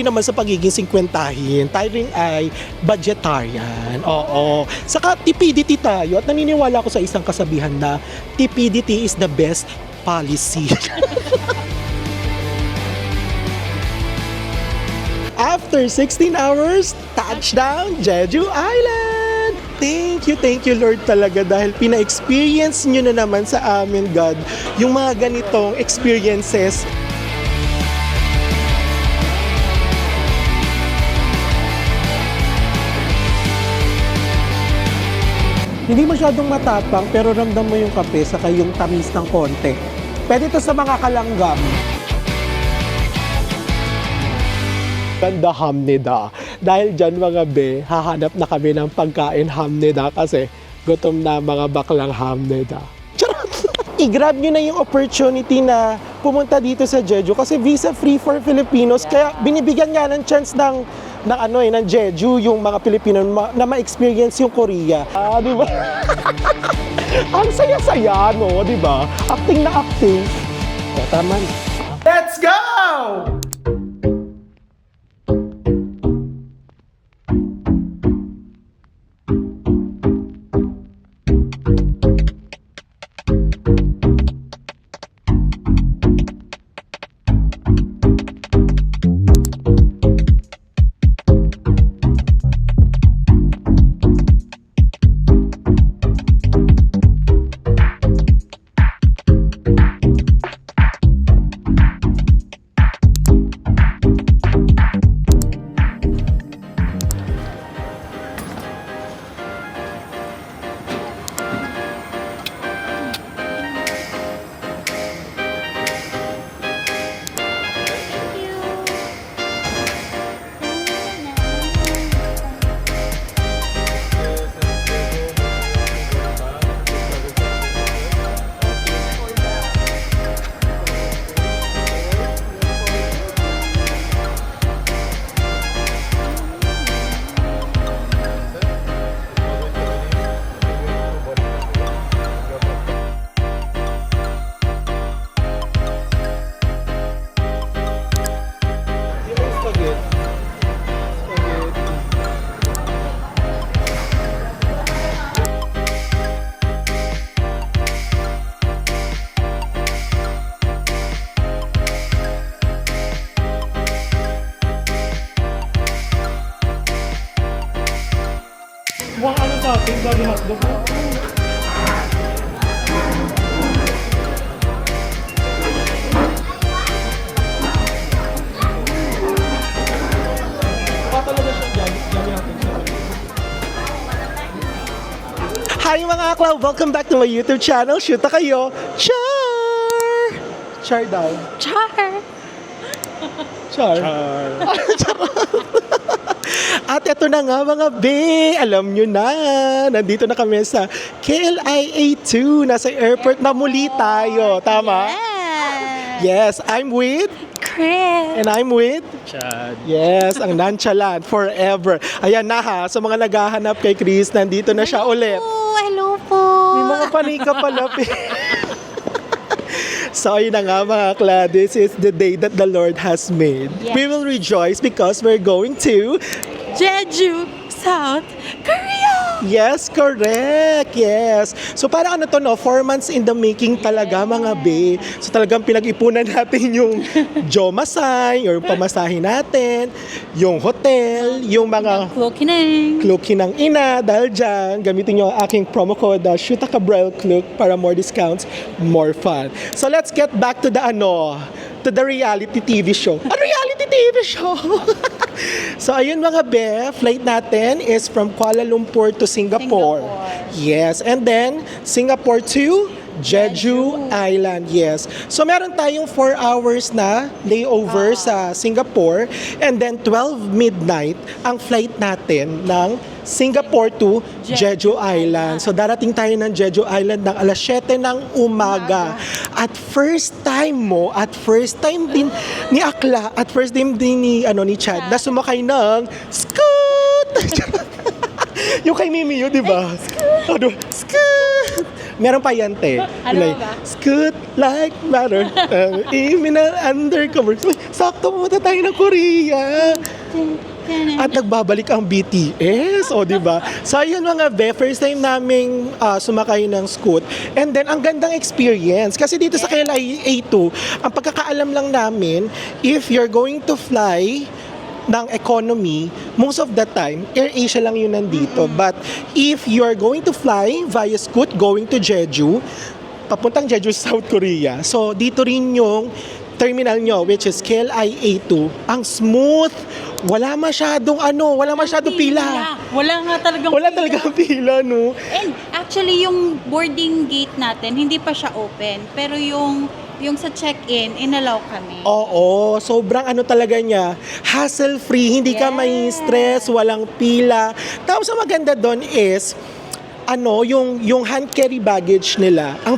rin naman sa pagiging 50-hin. Tayo rin ay budgetarian. Oo. Saka tipidity tayo at naniniwala ako sa isang kasabihan na tipidity is the best policy. After 16 hours, touchdown, Jeju Island! Thank you Lord talaga dahil pina-experience nyo na naman sa amin, God, yung mga ganitong experiences. Hindi masyadong matapang pero ramdam mo yung kape saka yung tamis ng konti. Pwede ito sa mga kalanggam. Ganda hamnida. Dahil dyan mga be, hahanap na kami ng pagkain hamnida kasi gutom na mga baklang hamnida. Charot! I-grab nyo na yung opportunity na pumunta dito sa Jeju kasi visa free for Filipinos. Kaya binibigyan nga ng chance ng Jeju yung mga Pilipino na ma-experience yung Korea. Di ba? Ang saya-saya, no? Di ba? Acting na acting. O, tama na. Let's go! Mukhang ano sa atin, dami hotdog. Talaga siya dami hotdog sa atin. Hi mga akla! Welcome back to my YouTube channel. Shoot na kayo! Char! Char daw. Char! Char. At ito na nga mga be, alam nyo na, nandito na kami sa KLIA 2, nasa airport na muli tayo, tama? Yes, I'm with Chris! and I'm with Chad. yes, ang nonchalant forever. Ayan na ha, sa mga naghahanap kay Chris, nandito na siya ulit. Hello po! May mga panika pala. So ayun na nga mga akla, this is the day that the Lord has made. Yes. We will rejoice because we're going to Jeju, South Korea! yes, correct. Yes. So parang ano to no, 4 months in the making talaga mga be. So talagang pinag-ipunan natin yung jomasay, or pamasahin natin, yung hotel, yung mga kluki ng ina. Dahil dyan, gamitin nyo ang aking promo code, Shuta Cabral Kluk, para more discounts, more fun. So let's get back to the reality TV show. A reality TV show! So ayun mga be, flight natin is from Kuala Lumpur to Singapore. Yes, and then Singapore to Jeju Island, yes. So meron tayong 4 hours na layover sa Singapore, and then 12 midnight ang flight natin ng Singapore to Jeju Island. So darating tayo ng Jeju Island ng alas 7 ng umaga. At first time din ni Akla, at first time din ni Chad na sumakay ng Scoot! Yung kay Mimi yun, di ba? Scoot! Meron pa yan, te. Ano Like, ba? Scoot like matter. Even undercover. Uy, sakto pumunta tayo ng Korea. At nagbabalik ang BTS, o di ba? So ayun mga be, first time naming sumakay ng Scoot. And then ang gandang experience kasi dito sa KLIA 2, ang pagkakaalam lang namin, if you're going to fly ng economy, most of the time, AirAsia lang yun nandito. But if you're going to fly via Scoot going to Jeju, papuntang Jeju, South Korea. So dito rin yung terminal nyo, which is KLIA 2. Ang smooth, wala masyadong pila. Wala nga talagang Wala pila. talagang pila, no? And actually, yung boarding gate natin, hindi pa siya open. Pero yung sa check-in, inalaw kami. Oo, sobrang talaga niya, hassle-free, hindi ka may stress, walang pila. Tapos ang maganda doon is, yung hand carry baggage nila, ang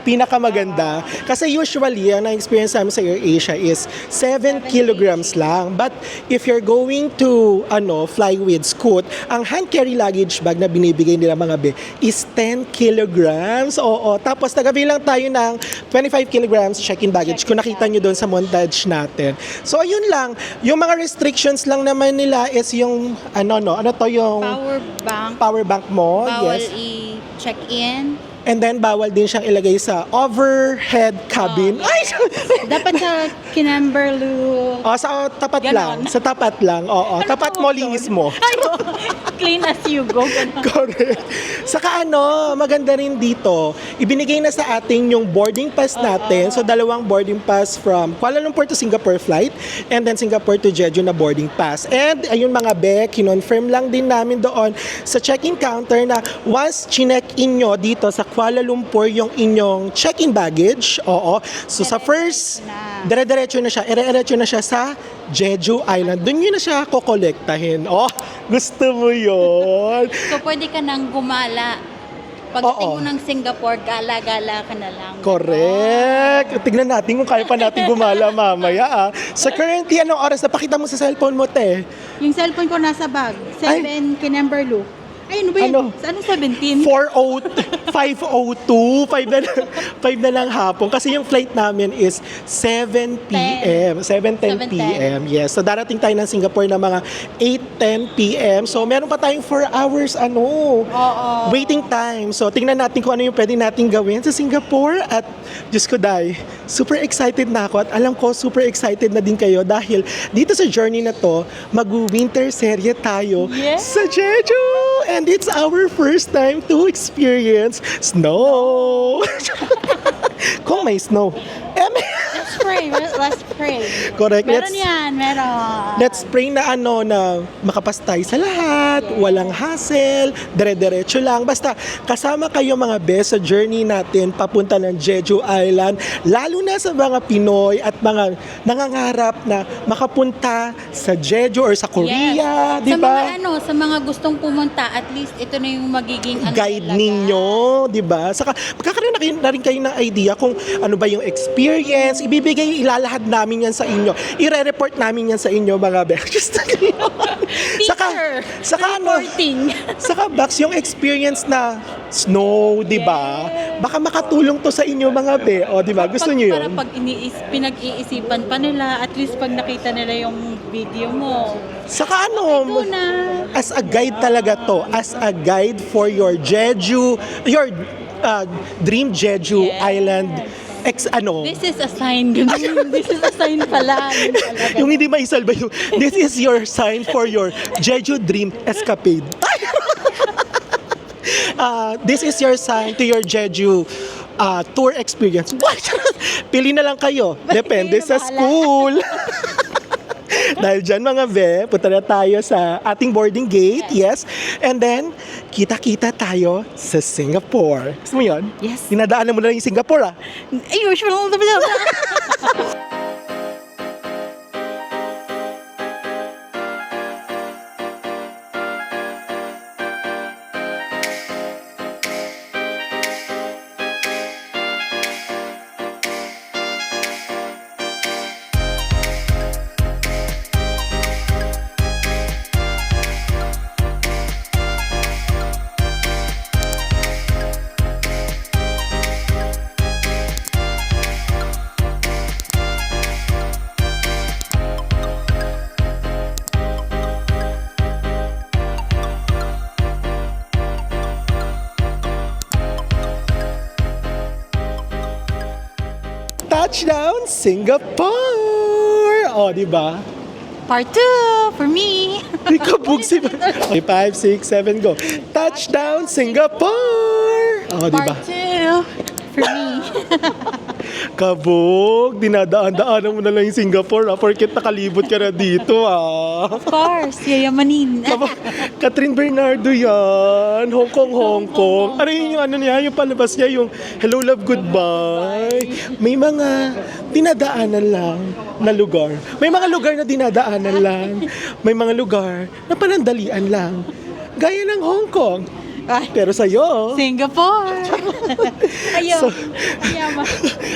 pinakamaganda. Kasi usually, ang na-experience namin sa AirAsia is 7 kilograms lang. But if you're going to fly with Scoot, ang hand carry luggage bag na binibigay nila mga be is 10 kilograms. Oo, tapos tagabilang tayo ng 25 kilograms check-in baggage kung nakita nyo doon sa montage natin. So ayun lang, yung mga restrictions lang naman nila is yung yung Power bank, power bank mo. bawal Yes. i-check-in. And then, bawal din siyang ilagay sa overhead cabin. Ay! Dapat sa Kinamberlu. Sa tapat Ganon. lang. Sa tapat lang. Oo. Tapat mo, tawag linis doon? mo. Clean as you go. Ganon. Correct. Saka maganda rin dito, ibinigay na sa atin yung boarding pass natin. So, 2 boarding pass from Kuala Lumpur to Singapore flight and then Singapore to Jeju na boarding pass. And ayun mga be, kinonfirm lang din namin doon sa check-in counter na once chinek-in nyo dito sa Kuala Lumpur yung inyong check-in baggage, oo. So, sa first, dire-diretso na siya, ire-diretso na siya sa Jeju Island. Doon nyo na siya kukolektahin. Oh, gusto mo yon. So, pwede ka nang gumala. Pagdating Oo. mo ng Singapore, gala-gala ka na lang. Correct. Tignan natin kung kaya pa natin gumala mamaya. Sa currently, anong oras? Napakita mo sa cellphone mo, te. Yung cellphone ko nasa bag. 7 Kinamberlu. Ay, ano ba yun? Ano? Ano 17? 5:02, 5 na lang hapon. Kasi yung flight namin is 7 p.m. 7:10 p.m. Yes. So darating tayo ng Singapore na mga 8:10 p.m. So meron pa tayong 4 hours waiting time. So tingnan natin kung ano yung pwede nating gawin sa Singapore. At Diyos ko day, super excited na ako at alam ko super excited na din kayo dahil dito sa journey na to, mag-winter serye tayo sa Jeju. And it's our first time to experience snow. Kung may snow. Let's pray. Correct. Meron yan, meron. Let's pray na na makapastay sa lahat, walang hassle, dire-diretso lang. Basta kasama kayo mga best sa journey natin papunta ng Jeju Island, lalo na sa mga Pinoy at mga nangangarap na makapunta sa Jeju or sa Korea, di ba? Sa mga gustong pumunta, at least ito na yung magiging Guide talaga. ninyo, di ba? Saka magkakaroon na rin kayo ng idea kung ano ba yung experience. Ilalahad namin yan sa inyo. Ire-report namin yan sa inyo, mga Bex. Saka Reporting. Saka Bax, yung experience na snow, di ba? Baka makatulong to sa inyo, mga Be. O, di ba? Gusto niyo Para yun? pag pinag-iisipan pa nila, at least pag nakita nila yung video mo. Saka Ito na. as a guide talaga to. As a guide for your Jeju, your dream Jeju Island This is a sign. Ganun. This is a sign pala. Yun talaga. Yung hindi maisalba yung, this is your sign for your Jeju dream escapade. This is your sign to your Jeju tour experience. What? Pili na lang kayo. Depende sa school. Dahil dyan mga be, punta na tayo sa ating boarding gate, yes. And then, kita-kita tayo sa Singapore. Gusto mo yun? Yes. Dinadaanan mo na lang yung Singapore, Usual. Touchdown, Singapore! O, di ba? Part 2 for me. May kabog si... Okay, 5, 6, 7, go. Touchdown, Singapore! O, di ba? Part 2 for me. Kabog, dinadaan-daanan mo na lang yung Singapore, porket nakalibot ka na dito, Of course, yayamanin. Catherine Bernardo yan. Hong Kong, Hong Kong. Ano yun yung ano niya, yung palabas niya, yung Hello, Love, Goodbye. May mga dinadaanan lang na lugar. May mga lugar na dinadaanan lang. May mga lugar na panandalian lang. Gaya ng Hong Kong. Ay, Pero sa'yo, Singapore. Ayaw. So- Yaman.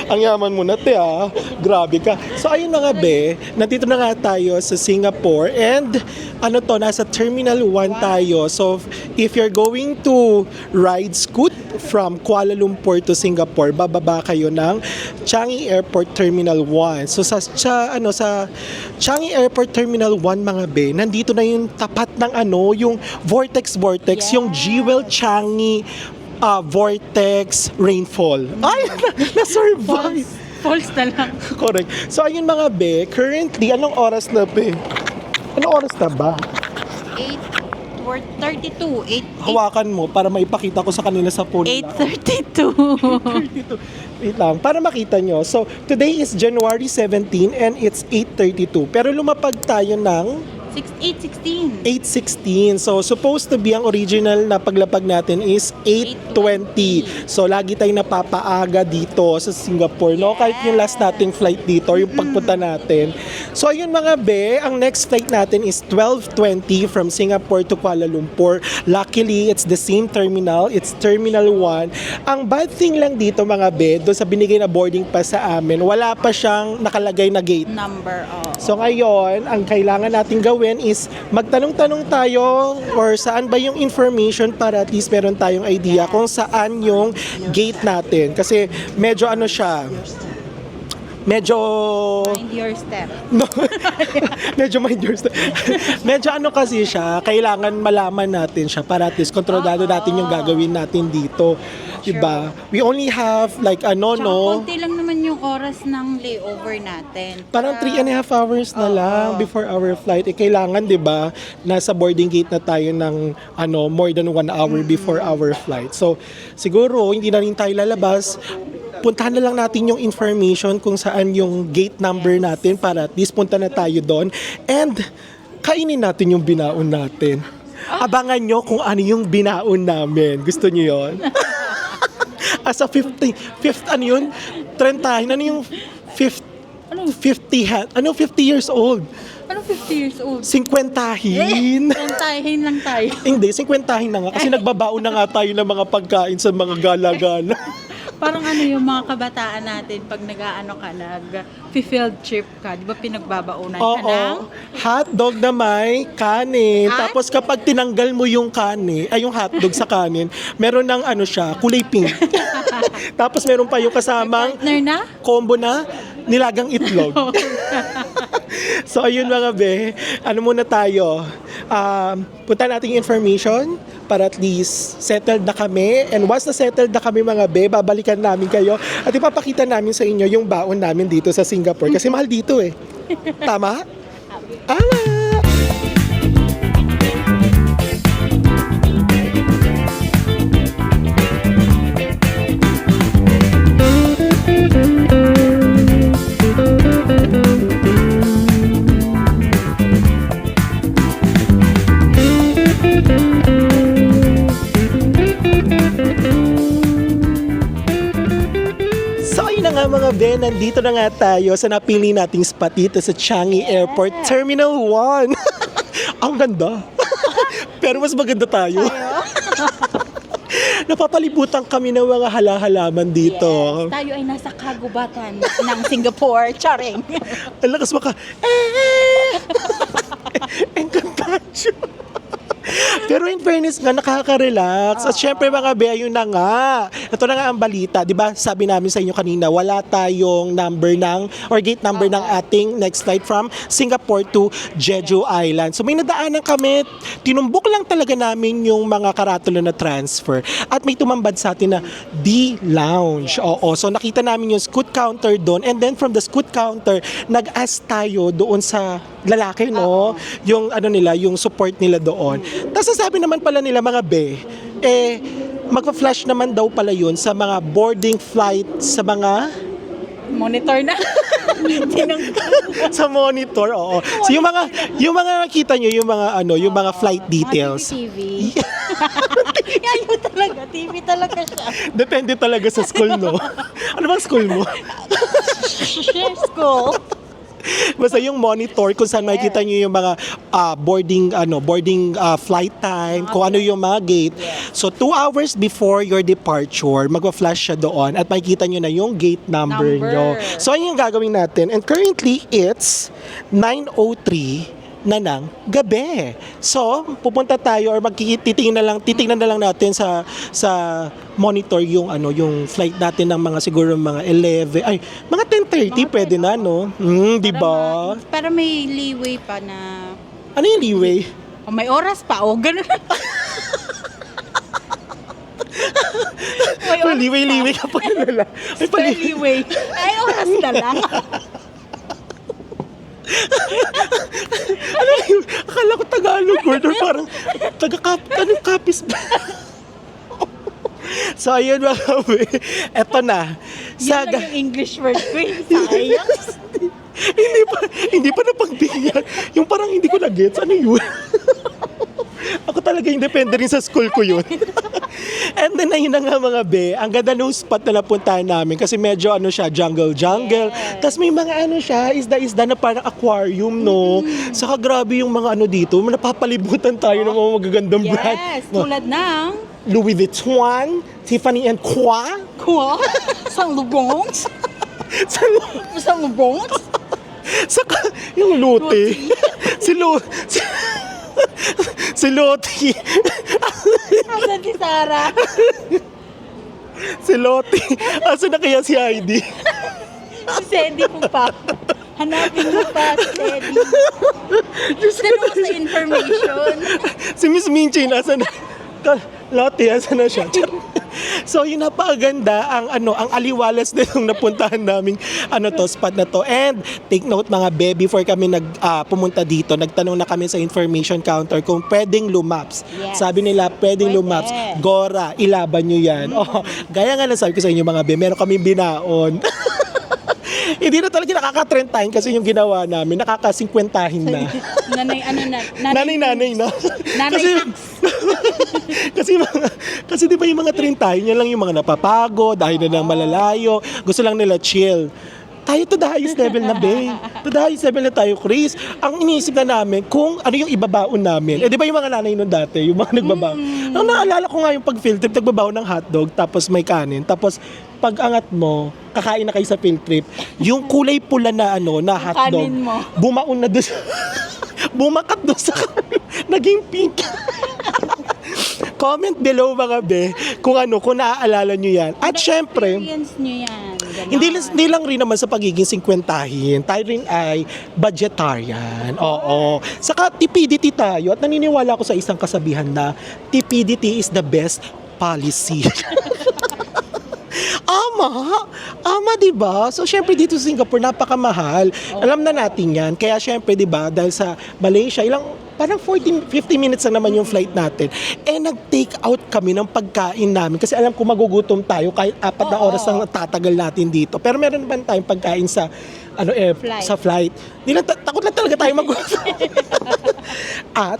ang yaman mo na, te, ah. Grabe ka. So, ayun mga be, nandito na nga tayo sa Singapore and ano to, nasa Terminal 1 tayo. So, if you're going to ride Scoot from Kuala Lumpur to Singapore, bababa kayo ng Changi Airport Terminal 1. So, sa Changi Airport Terminal 1 mga be, nandito na yung tapat ng yung Vortex, Yes. yung Jewel Changi Vortex Rainfall. Ay, na-survive. False na lang. Correct. So, ayun mga be, currently, anong oras na be? Anong oras na ba? 8:32. Hawakan mo para maipakita ko sa kanila sa phone. 8:32. Wait lang, para makita nyo. So, today is January 17 and it's 8:32. Pero lumapag tayo ng 8:16. 8:16. So, supposed to be ang original na paglapag natin is 8:20. So, lagi tayong napapaaga dito sa Singapore, no? Kahit yung last nating flight dito, yung pagpunta natin. So, ayun mga be, ang next flight natin is 12:20 from Singapore to Kuala Lumpur. Luckily, it's the same terminal. It's Terminal 1. Ang bad thing lang dito mga be, doon sa binigay na boarding pass sa amin, wala pa siyang nakalagay na gate. Number, oh. So ngayon, ang kailangan natin gawin is magtanong-tanong tayo or saan ba yung information para at least meron tayong idea kung saan yung gate natin. Kasi medyo ano siya, medyo... Mind your step. No, medyo mind your step. Medyo ano kasi siya, kailangan malaman natin siya para at least kontrolado natin yung gagawin natin dito. Diba? We only have like Tsaka no? konti lang naman yung oras ng layover natin. Parang 3.5 hours na lang before our flight. Kailangan, di ba, nasa boarding gate na tayo ng more than 1 hour before our flight. So, siguro, hindi na rin tayo lalabas. Puntahan na lang natin yung information kung saan yung gate number natin para at least punta na tayo doon. And, kainin natin yung binaon natin. Abangan nyo kung ano yung binaon namin. Gusto nyo yon? As a 50 trentahin, ano yung 50 years old? Anong 50 years old? 50-hin. Tentahin lang tayo. Hindi, 50-hin na nga. Kasi nagbabaon na nga tayo ng mga pagkain sa mga gala-gala. Parang yung mga kabataan natin pag nag-aano ka, nag-field trip ka, di ba pinagbabaunan ka ng? Oo. Hotdog na may kanin. Ay. Tapos kapag tinanggal mo yung kanin, yung hotdog sa kanin, meron ng siya, kulay pink. Tapos meron pa yung kasamang Partner na? combo na nilagang itlog. So ayun mga be, muna tayo. Punta natin yung information para at least settled na kami. And once na settled na kami mga be, babalikan namin kayo at ipapakita namin sa inyo yung baon namin dito sa Singapore. Kasi mahal dito eh. Tama? Tama! Mga Ben, nandito na nga tayo sa napili nating spot dito sa Changi Airport Terminal 1. Ang ganda. Pero mas maganda tayo. Napapalibutan kami ng mga halaman dito. Yes, tayo ay nasa kagubatan ng Singapore. Charing. Ang lakas maka. Encantadio. Pero in fairness nga, nakaka-relax. At syempre mga be, ayun na nga. Ito na nga ang balita. Di ba sabi namin sa inyo kanina, wala tayong number ng, or gate number ng ating next flight from Singapore to Jeju Island. So may nadaanan kami, tinumbok lang talaga namin yung mga karatula na transfer. At may tumambad sa atin na D-Lounge. Oo, so nakita namin yung scoot counter doon. And then from the scoot counter, nag-ask tayo doon sa lalaki, no? Yung ano nila, yung support nila doon. Tapos sabi naman pala nila mga be, magpa-flash naman daw pala yun sa mga boarding flight, sa mga Monitor na. sa monitor, oo. So yung mga nakita nyo, yung mga ano, yung mga flight details. TV. Yan yun talaga. TV talaga siya. Depende talaga sa school, no? Ano bang school mo? School. Basta yung monitor kung saan makikita nyo yung mga boarding flight time, kung ano yung mga gate. So 2 hours before your departure, magpa-flash siya doon at makikita nyo na yung gate number nyo. So ayun yung gagawin natin. And currently it's 9:03 na ng gabi. So, pupunta tayo or titingnan na lang natin sa monitor yung flight natin ng mga siguro mga 10:30 pwede na, no? Di ba? Para may leeway pa na... Ano yung leeway? May oras pa. Ganun. May leeway ka pa nila. May leeway. Ay, oras na lang. Ano yun? Akala ko Tagalog word or parang kapis ba? So ayun mga kabe, eto na. Yan lang yung English word ko. Sayang. hindi pa napagbigyan. Yung parang hindi ko na-gets. Ano yun? Ako talaga yung depende rin sa school ko yun. And then ayun na nga mga be, ang ganda ng spot na napuntahan namin kasi medyo jungle. Yes. Tapos may mga isda na parang aquarium, no? Saka grabe yung mga dito, napapalibutan tayo ng mga magagandang brand. Yes, tulad ng... Louis Vuitton, Tiffany & Co. Sang Lubong. Sang Lubong. Saka yung Lotte. Si Lotte. Asan si Sarah? Si Lotte. Asa na kaya si Heidi? Si Sandy po pa. Hanapin mo pa si Sandy. Tanong mo sa information. Si Miss Minchin, asa na? Lotte, asa na siya? So yun, napakaganda ang aliwalas nitong napuntahan naming spot na to. And take note mga be, before kami pumunta dito, nagtanong na kami sa information counter kung pwedeng lumaps. Yes. Sabi nila pwedeng Pwede. lumaps. Gora, ilaban nyo yan. Oh, gaya nga lang sabi ko sa inyo mga be, meron kaming binaon. Hindi na talaga nakaka-trend kasi yung ginawa namin, nakaka-50 na. Nanay na. Kasi di ba yung mga trend tayo, yan lang yung mga napapagod, dahil na lang malalayo, gusto lang nila chill. Tayo to the highest level na, be. To the highest level na tayo, Chris. Ang iniisip na namin kung ano yung ibabaon namin. Di ba yung mga nanay nun dati, yung mga nagbabaon. Ang naalala ko nga yung pag-field trip, nagbabaon ng hotdog, tapos may kanin, tapos pag angat mo, kakain na kayo sa field trip, yung kulay pula na na hotdog, Kanin mo. bumaon na doon bumakat doon sa kanin, naging pink. Comment below mga be, kung naaalala nyo yan. At syempre, Experience nyo yan. Ganon. hindi lang rin naman sa pagiging 50-hin, tayo rin ay budgetarian. Oo. Saka tipidity tayo at naniniwala ko sa isang kasabihan na tipidity is the best policy. Ama, di ba? So, syempre dito sa Singapore, napakamahal. Alam na natin yan. Kaya syempre, di ba, dahil sa Malaysia, parang 50 minutes lang naman yung flight natin. Nag-take out kami ng pagkain namin. Kasi alam ko magugutom tayo kahit 4 na oras ang tatagal natin dito. Pero meron naman tayong pagkain sa Flight. sa flight. Takot lang talaga tayo magutom. At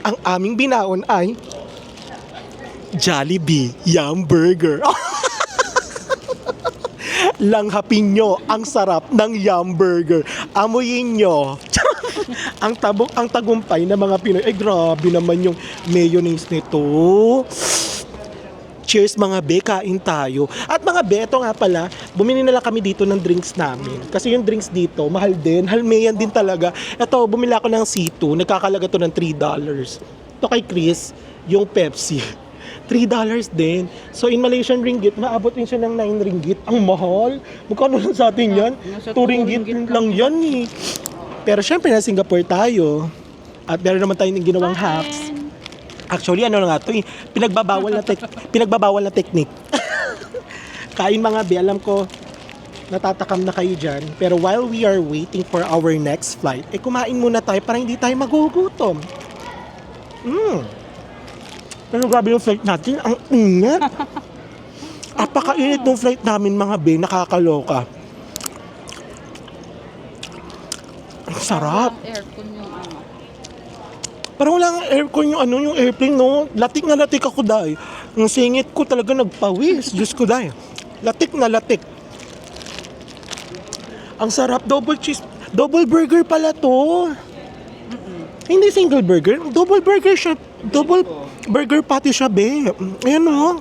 ang aming binaon ay Jollibee Yum Burger. Langhapin nyo ang sarap ng Yum Burger. Amuyin nyo ang tagumpay ng mga Pinoy. Ay, grabe naman yung mayonnaise nito. Cheers mga be, kain tayo. At mga be, ito nga pala, bumili na lang kami dito ng drinks namin. Kasi yung drinks dito, mahal din. Halmeyan din talaga. Ito, bumili ako ng C2. Nagkakalaga to ng $3. To kay Chris, yung Pepsi. $3 din. So in Malaysian ringgit, maabot din siya ng 9 ringgit. Ang mahal. Magkano lang sa atin yan? Nasa 2 ringgit lang yan eh. Pero syempre na Singapore tayo. At meron naman tayong ginawang hacks. Actually, ano na nga to eh. Pinagbabawal na technique. Kain mga be, alam ko, natatakam na kayo dyan. Pero while we are waiting for our next flight, kumain muna tayo para hindi tayo magugutom. Pero grabe yung flight natin, ang ingat. Apakainit ng flight namin mga be, nakakaloka. Ang sarap. Aircon yung ano. Parang wala nga aircon yung airplane, no? Latik na latik ako dahil. Yung singit ko talaga nagpawis. Diyos ko dahil. Latik na latik. Ang sarap, double burger pala to. Hindi single burger, double burger siya. Double burger patty siya, be. Ayan o.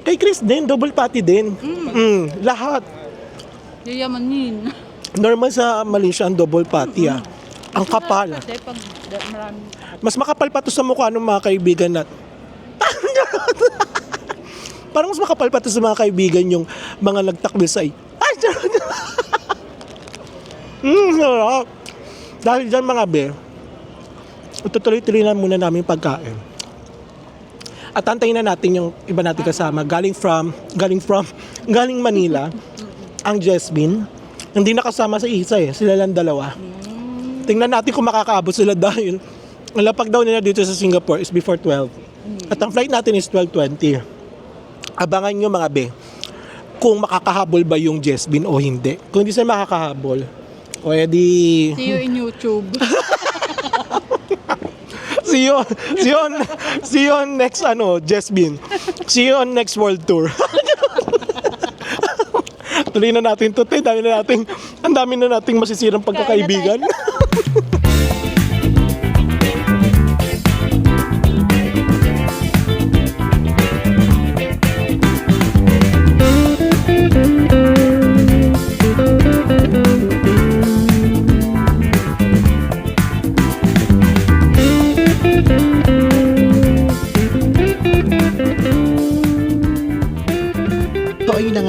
Kay Chris din, double patty din. Lahat. Yayamanin. Normal sa Malaysia ang double patty ah. Ang kapal. Kasi pag marami. Mas makapal pa to sa mukha ng mga kaibigan natin. Parang mas makapal pa to sa mga kaibigan yung mga nagtakbil sa sarap. Dahil dyan mga be, tutuloy-tuloy na muna namin pagkain. At antayin na natin yung iba natin kasama. Galing Manila, ang Jasmine. Hindi nakasama sa isa eh. Sila lang dalawa. Tingnan natin kung makakaabot sila dahil ang lapag daw nila dito sa Singapore is before 12. At ang flight natin is 12:20. Abangan nyo mga be, kung makakahabol ba yung Jasmine o hindi. Kung hindi sila makakahabol, o edi... See you in YouTube. See you on next Jasmine. See you on next world tour. Tuloy na natin to, ang dami na nating masisirang pagkakaibigan.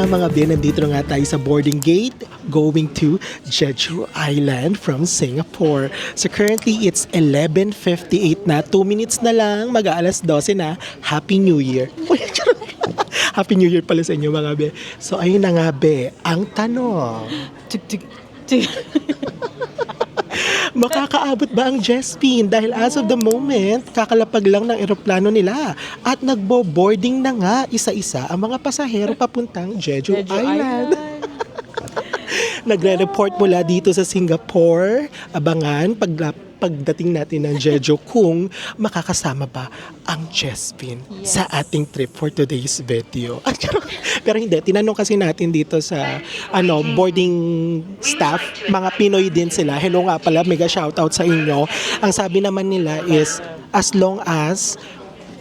Mga be, nandito na nga tayo sa boarding gate going to Jeju Island from Singapore. So currently it's 11:58 na, 2 minutes na lang, mag-aalas 12 na. Happy New Year. Happy New Year pala sa inyo mga be. So ayun na nga be, ang tanong. Makakaabot ba ang Jasmine? Dahil as of the moment, kakalapag lang ng eroplano nila at nagbo-boarding na nga isa-isa ang mga pasahero papuntang Jeju Island. Nagre-report mula dito sa Singapore. Abangan pagdating natin ng Jeju kung makakasama ba ang Jasmine sa ating trip for today's video. Pero hindi, tinanong kasi natin dito sa boarding staff, mga Pinoy din sila. Hello nga pala, mega shoutout sa inyo. Ang sabi naman nila is as long as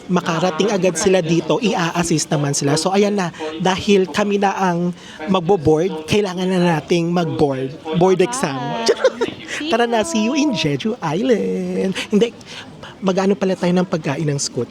makarating agad sila dito, i-assist naman sila. So ayan na, dahil kami na ang magbo-board, kailangan na nating mag-board. Board exam. Tara na, see you in Jeju Island. Hindi, mag-ano pala tayo ng pagkain ng scoot.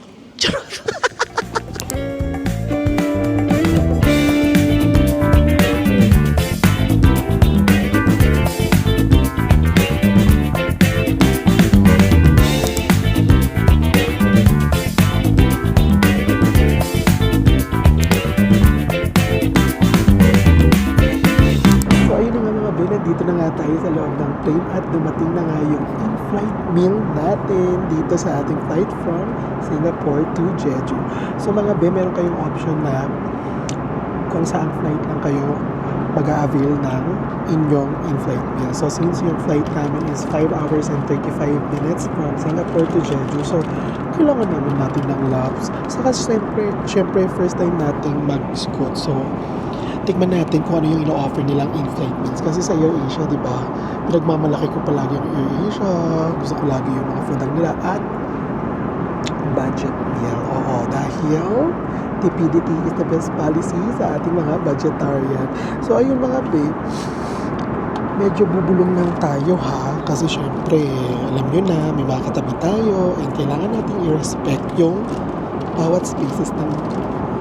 Dito na nga tayo sa loob ng plane at dumating na nga yung in-flight meal natin dito sa ating flight from Singapore to Jeju. So mga be, meron kayong option na kung saan flight lang kayo mag-a-avail ng inyong in-flight meal. So since yung flight namin is 5 hours and 35 minutes from Singapore to Jeju, so kailangan naman natin ng laps. Saka syempre first time nating mag-scoot. So tikman natin kung ano yung ino-offer nilang in-flight meals. Kasi sa AirAsia, di ba, pinagmamalaki ko palagi yung AirAsia. Gusto ko lagi yung mga food nila at budget meal. Oo, dahil TPDT is the best policy sa ating mga budgetarian. So, ayun mga babe, medyo bubulong lang tayo ha. Kasi syempre, alam nyo na, may mga katabi tayo and kailangan natin i-respect yung bawat spaces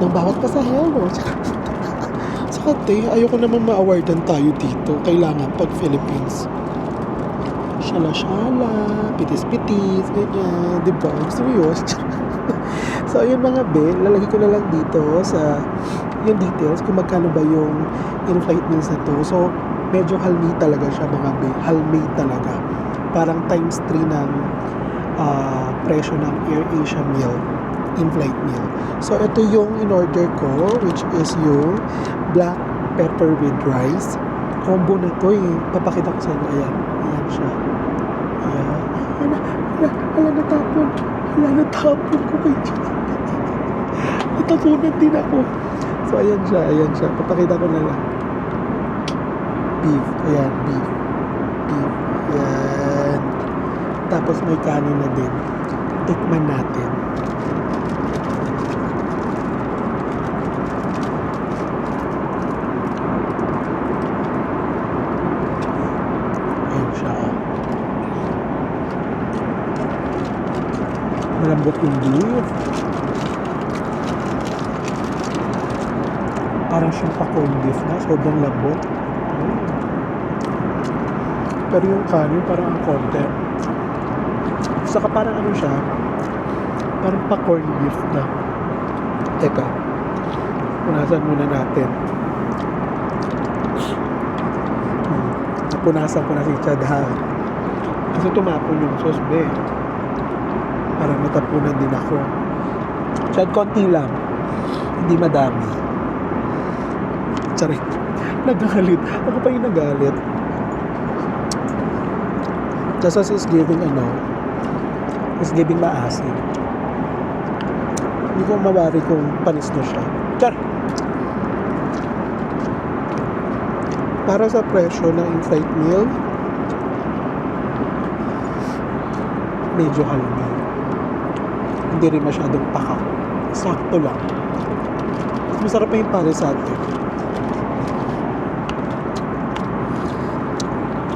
ng bawat pasahero. Saka ayoko naman ma-awardan tayo dito. Kailangan pag Philippines. Shala-shala, pitis-pitis, ganyan, diba? Serious. So, ayun mga be, lalagay ko na lang dito sa yung details kung magkano ba yung in-flight meals na to. So, medyo halmi talaga siya mga be. Halmi talaga. Parang times 3 ng presyo ng AirAsia meal, in-flight meal. So, ito yung in-order ko, which is yung black pepper with rice. Combo na to eh. Papakita ko sa inyo. Ayan. Ayan siya. Ayan. Hala, natapon. Hala, natapon ko kay Diyos. Natapunan din ako. So, ayan siya. Ayan siya. Papakita ko na lang. Beef. Ayan, beef. Beef. Ayan. Tapos may kanin na din. Tikman natin. Ayan siya. Malambot yung beef. Parang siyang pa-corn beef na. Sobrang lambot. Pero yung kanin parang ang konti. Saka parang ano siya, parang pa-corn beef na. Teka, punasan muna natin. Napunasan ko na si Chad ha. Kasi tumapon yung sauce be. Parang natapunan din ako. Chad, konti lang. Hindi madami. Charik. Nagalit. Ako pa yung nagalit. The sauce is giving is giving maasim. Hindi ko mawari kung panis na siya. Char! Para sa presyo ng in-flight meal, medyo halmi. Hindi rin masyadong pakak. Sakto lang. Masarap pa yung pare sa atin.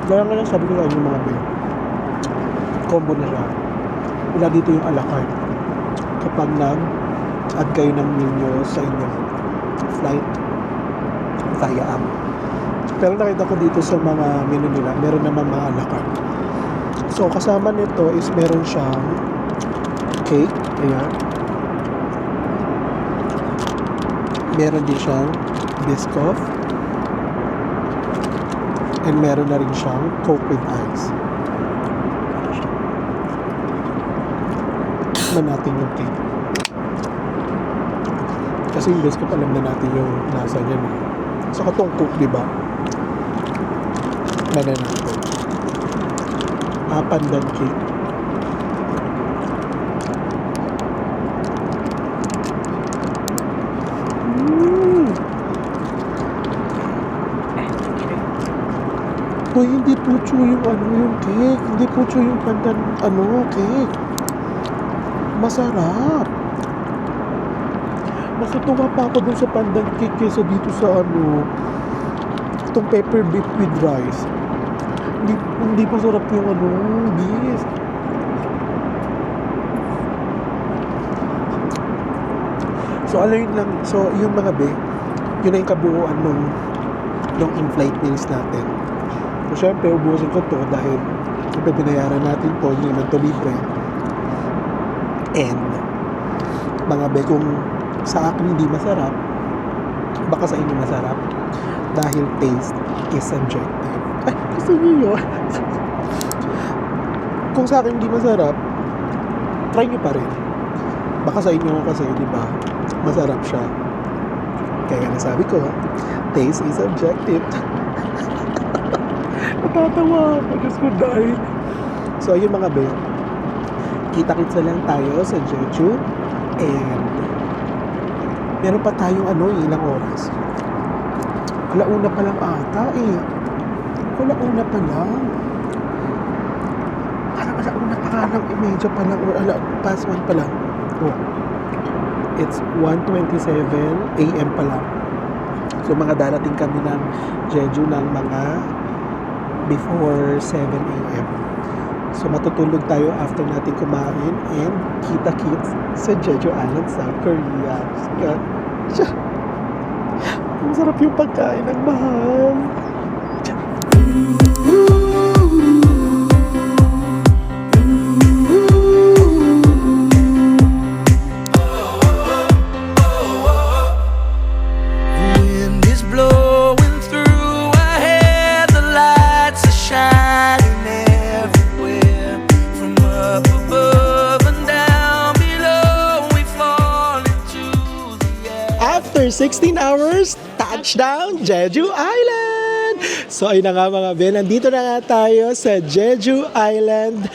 Kaya nga lang sabi ko sa inyo mga be, combo na siya. Wala dito yung a la carte. Kapag nag-add kayo ng menu sa inyong flight via app. Pero nakita ko dito sa mga menu nila, meron naman mga a la carte. So, kasama nito is meron siyang cake. Ayan. Meron din siyang biscoff. And meron na rin siyang Coke with ice. Tikman natin yung cake. Kasi yung biscuit alam na natin yung nasa niya. Saka tong Coke, diba? Tikman na natin. Pandan cake. Uy, hindi pucho yung yung cake. Hindi pucho yung pandan, cake. Masarap. Mas natuwa pa ako dun sa pandan cake kaysa dito sa itong pepper beef with rice. Hindi masarap yung beef. So, yun lang. So, yung mga yun na yung kabuuan nung in-flight meals natin. So, syempre, ubusin ko to dahil syempre binayaran natin to, hindi naman to libre. And, mga kung sa akin hindi masarap, baka sa inyo masarap dahil taste is subjective. Ay, gusto niyo yun? Kung sa akin hindi masarap, try nyo pa rin. Baka sa inyo kasi, di ba, masarap siya. Kaya nasabi ko, taste is subjective. Natatawa ako, Diyos ko dahil. So, ayun mga kita-kits na lang tayo sa Jeju. And, meron pa tayong ilang oras. Alauna pa lang ata Alauna pa lang. Parang alauna pa lang, medyo pa lang, or past 1 pa lang. Oh. It's 1:27 AM pa lang. So, mga darating kami ng Jeju ng mga before 7 a.m. So matutulog tayo after natin kumain and kita-kits sa Jeju Island, South Korea. Masarap yung pagkain ng mahal. Wind is blowing through our hair, the lights are shining everywhere. From up above and down below, we fall into the air. After 16 hours, touchdown, Jeju Island! So ayun na nga mga Ben, nandito na nga tayo sa Jeju Island,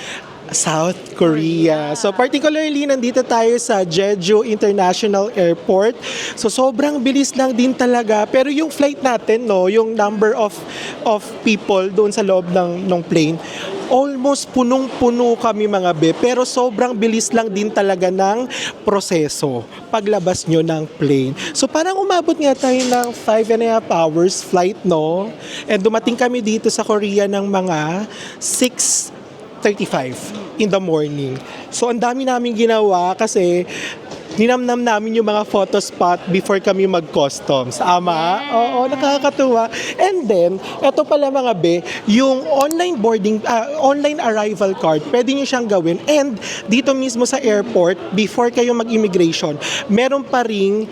South Korea. So particularly nandito tayo sa Jeju International Airport. So sobrang bilis lang din talaga, pero yung flight natin, no, yung number of people doon sa loob ng plane, almost punong-puno kami mga be, pero sobrang bilis lang din talaga ng proseso paglabas nyo ng plane. So parang umabot nga tayo ng 5.5 hours flight, no? And dumating kami dito sa Korea ng mga 6:35 in the morning. So ang dami namin ginawa kasi ninamnam namin yung mga photo spot before kami mag-customs. Ama? Oo, nakakatuwa. And then, eto pala mga be, yung online arrival card, pwede nyo siyang gawin. And dito mismo sa airport, before kayo mag-immigration, meron pa ring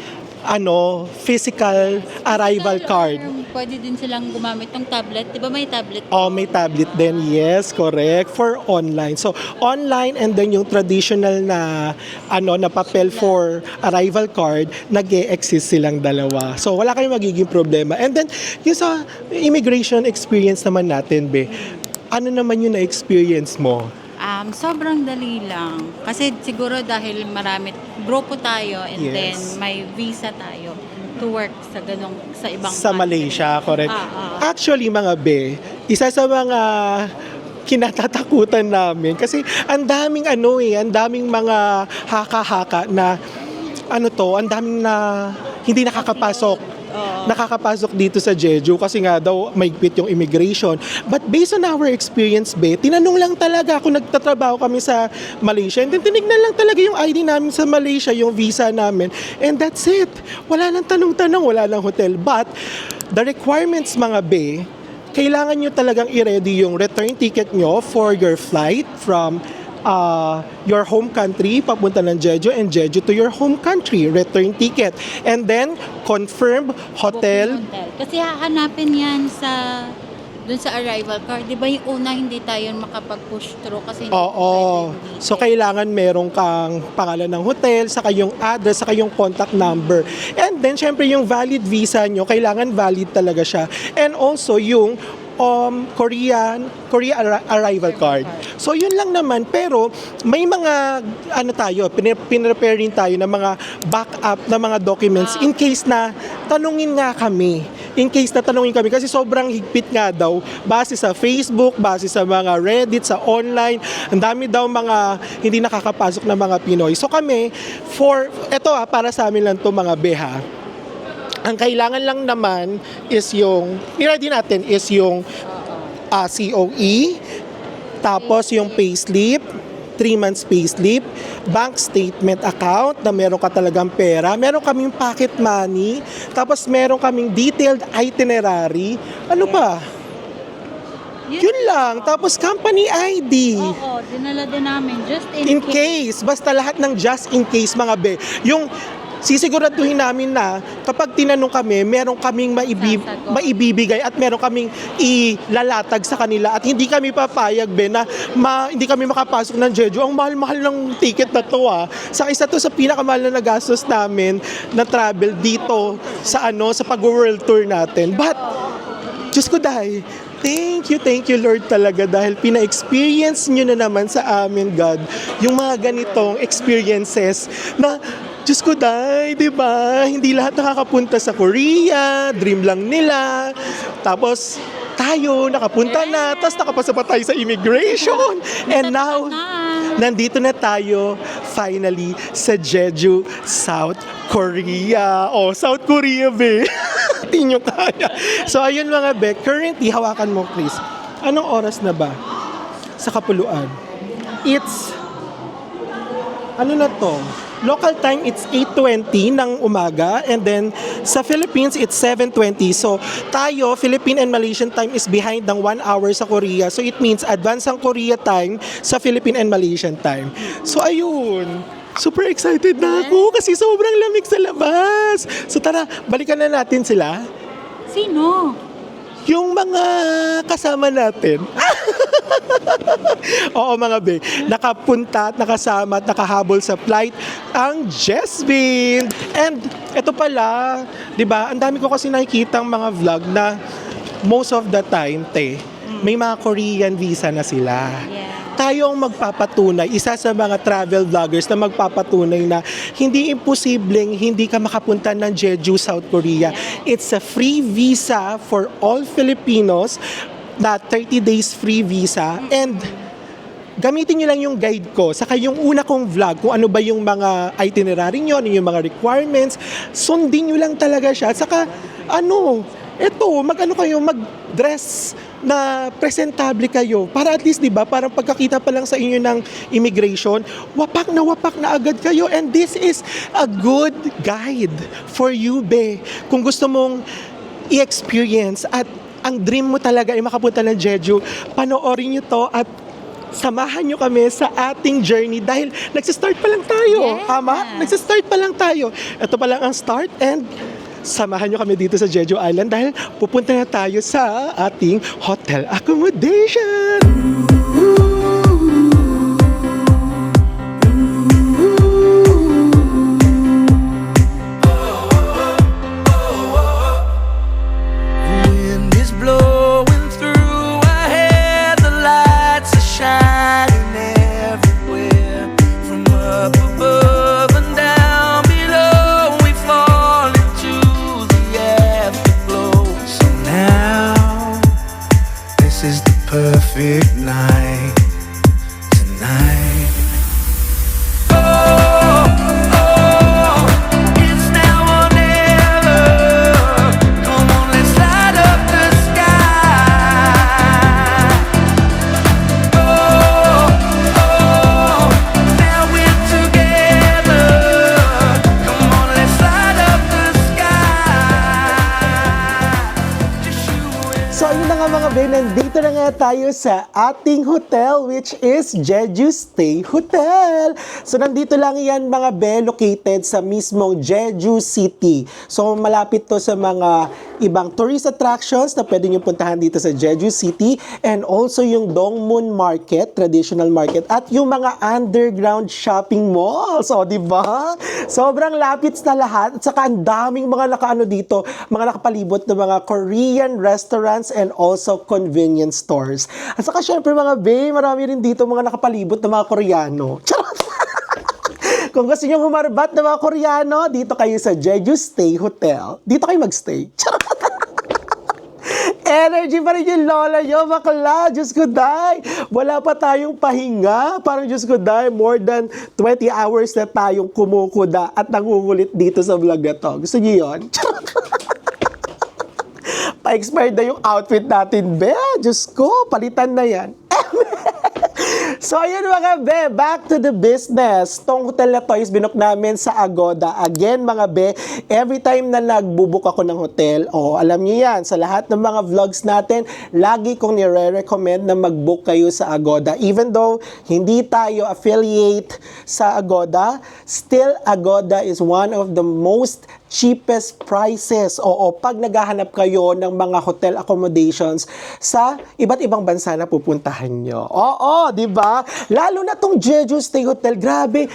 physical arrival card. Pwede din silang gumamit ng tablet. Di ba may tablet? Oh, may tablet din. Yes, correct. For online. So, online and then yung traditional na na papel for arrival card, nag-e-exist silang dalawa. So, wala kayong magiging problema. And then, yung sa immigration experience naman natin, be, ano naman yung na-experience mo? Sobrang dali lang. Kasi siguro dahil grupo tayo and Yes. then may visa tayo to work sa ibang Sa country. Malaysia, correct. Ah. Actually, mga be, isa sa mga kinatatakutan namin kasi ang daming mga haka-haka na ang daming na hindi nakakapasok. Nakakapasok dito sa Jeju kasi nga daw maigpit yung immigration. But based on our experience, be, tinanong lang talaga kung nagtatrabaho kami sa Malaysia. And then tinignan lang talaga yung ID namin sa Malaysia, yung visa namin. And that's it. Wala nang tanong-tanong, wala nang hotel. But the requirements, mga be, kailangan nyo talagang i-ready yung return ticket nyo for your flight from your home country papunta ng Jeju and Jeju to your home country, return ticket. And then, confirm hotel. Booking hotel. Kasi hahanapin yan dun sa arrival card. Di ba yung una hindi tayo makapag-push through kasi hindi Oo. pwede yung So, kailangan meron kang pangalan ng hotel, saka yung address, saka yung contact number. And then, syempre, yung valid visa nyo, kailangan valid talaga siya. And also, yung Korea arrival card. So yun lang naman, pero may mga pinrepare rin tayo ng mga backup na mga documents in case na tanungin kami kasi sobrang higpit nga daw base sa Facebook, base sa mga Reddit, sa online, ang dami daw mga hindi nakakapasok na mga Pinoy. So kami para sa amin lang to mga beha. Ang kailangan lang naman is yung i-ready natin is yung COE, tapos yung payslip, 3 months payslip, bank statement account na meron ka talagang pera, meron kaming pocket money, tapos meron kaming detailed itinerary. Ano pa? Yun lang. Tapos company ID. Oo, dinala din namin. Just In case. Basta lahat ng just in case, mga be. Yung sisiguraduhin namin na kapag tinanong kami, meron kaming maibibigay at meron kaming ilalatag sa kanila at hindi kami papayag, be, na hindi kami makapasok ng Jeju. Ang mahal-mahal ng ticket na to, Sa isa to sa pinakamahal na nagastos namin na travel dito sa pag-world tour natin. But, Diyos ko dahil, thank you Lord talaga dahil pina-experience nyo na naman sa amin, God, yung mga ganitong experiences na Diyos ko dahil, di ba? Hindi lahat nakakapunta sa Korea, dream lang nila. Tapos tayo nakapunta na, tapos nakapasa pa tayo sa immigration. And now, nandito na tayo finally sa Jeju, South Korea. Oh, South Korea, be. Hindi nyo kaya. So, ayun mga be, currently, hawakan mo, please. Anong oras na ba? Sa Kapuluan. It's ano na to? Local time, it's 8:20 ng umaga. And then, sa Philippines, it's 7:20. So, tayo, Philippine and Malaysian time is behind ng 1 hour sa Korea. So, it means advance ang Korea time sa Philippine and Malaysian time. So, ayun. Super excited na ako kasi sobrang lamig sa labas. So, tara, balikan na natin sila. Sino? Yung mga kasama natin. Oo mga be, nakapunta at nakasama at nakahabol sa flight ang Jesvin. And ito pala, 'di ba? Ang dami ko kasi nakikitang mga vlog na most of the time, may mga Korean visa na sila. Yeah. Tayo ang magpapatunay, isa sa mga travel vloggers na magpapatunay na hindi imposibleng hindi ka makapunta ng Jeju, South Korea. It's a free visa for all Filipinos, na 30 days free visa, and gamitin nyo lang yung guide ko, saka yung una kong vlog, kung ano ba yung mga itinerary nyo, ano yung mga requirements, sundin nyo lang talaga siya. Saka, mag-dress na presentable kayo. Para at least, di ba, parang pagkakita pa lang sa inyo ng immigration, wapak na agad kayo. And this is a good guide for you, be. Kung gusto mong i-experience at ang dream mo talaga ay makapunta ng Jeju, panoorin nyo to at samahan nyo kami sa ating journey dahil nagsistart pa lang tayo. Yes. Tama? Nagsistart pa lang tayo. Ito pa lang ang start and samahan nyo kami dito sa Jeju Island dahil pupunta na tayo sa ating hotel accommodation. Wind is blowing through our hair, the lights are shining everywhere. From up above and down below, we fall into the afterglow. So now, this is the perfect night tonight. Oh, oh, it's now or never. Come on, let's light up the sky. Oh, oh, now we're together. Come on, let's light up the sky. Just you and So ayun na nga mga be, nandito na nga tayo sa ating hotel which is Jeju Stay Hotel. So nandito lang yan mga be, located sa mismong Jeju City. So malapit to sa mga ibang tourist attractions na pwede nyo puntahan dito sa Jeju City, and also yung Dongmun Market, traditional market, at yung mga underground shopping malls. O, di ba? Sobrang lapit na lahat. At saka ang daming mga nakaano dito, mga nakapalibot na mga Korean restaurants and also convenience stores. At saka syempre mga bae, marami rin dito mga nakapalibot na mga Koreano. Charot! Kung gusto nyo humarbat ng mga Koreano, dito kayo sa Jeju Stay Hotel. Dito kayo magstay. Charot! Energy pa rin yung lola nyo, bakla. Diyos ko, day. Wala pa tayong pahinga. Parang Diyos ko, day, more than 20 hours na tayong kumukuda at nangungulit dito sa vlog na to. Gusto nyo yun? Pa-expired na yung outfit natin, be. Diyos ko, palitan na yan. So, ayun mga be, back to the business. Tong hotel na to is binook namin sa Agoda. Again, mga be, every time na nagbubook ako ng hotel, alam niyo yan, sa lahat ng mga vlogs natin, lagi kong nire-recommend na mag-book kayo sa Agoda. Even though hindi tayo affiliate sa Agoda, still Agoda is one of the most cheapest prices. Pag naghahanap kayo ng mga hotel accommodations sa iba't ibang bansa na pupuntahan nyo. Di ba? Lalo na tong Jeju Stay Hotel, grabe,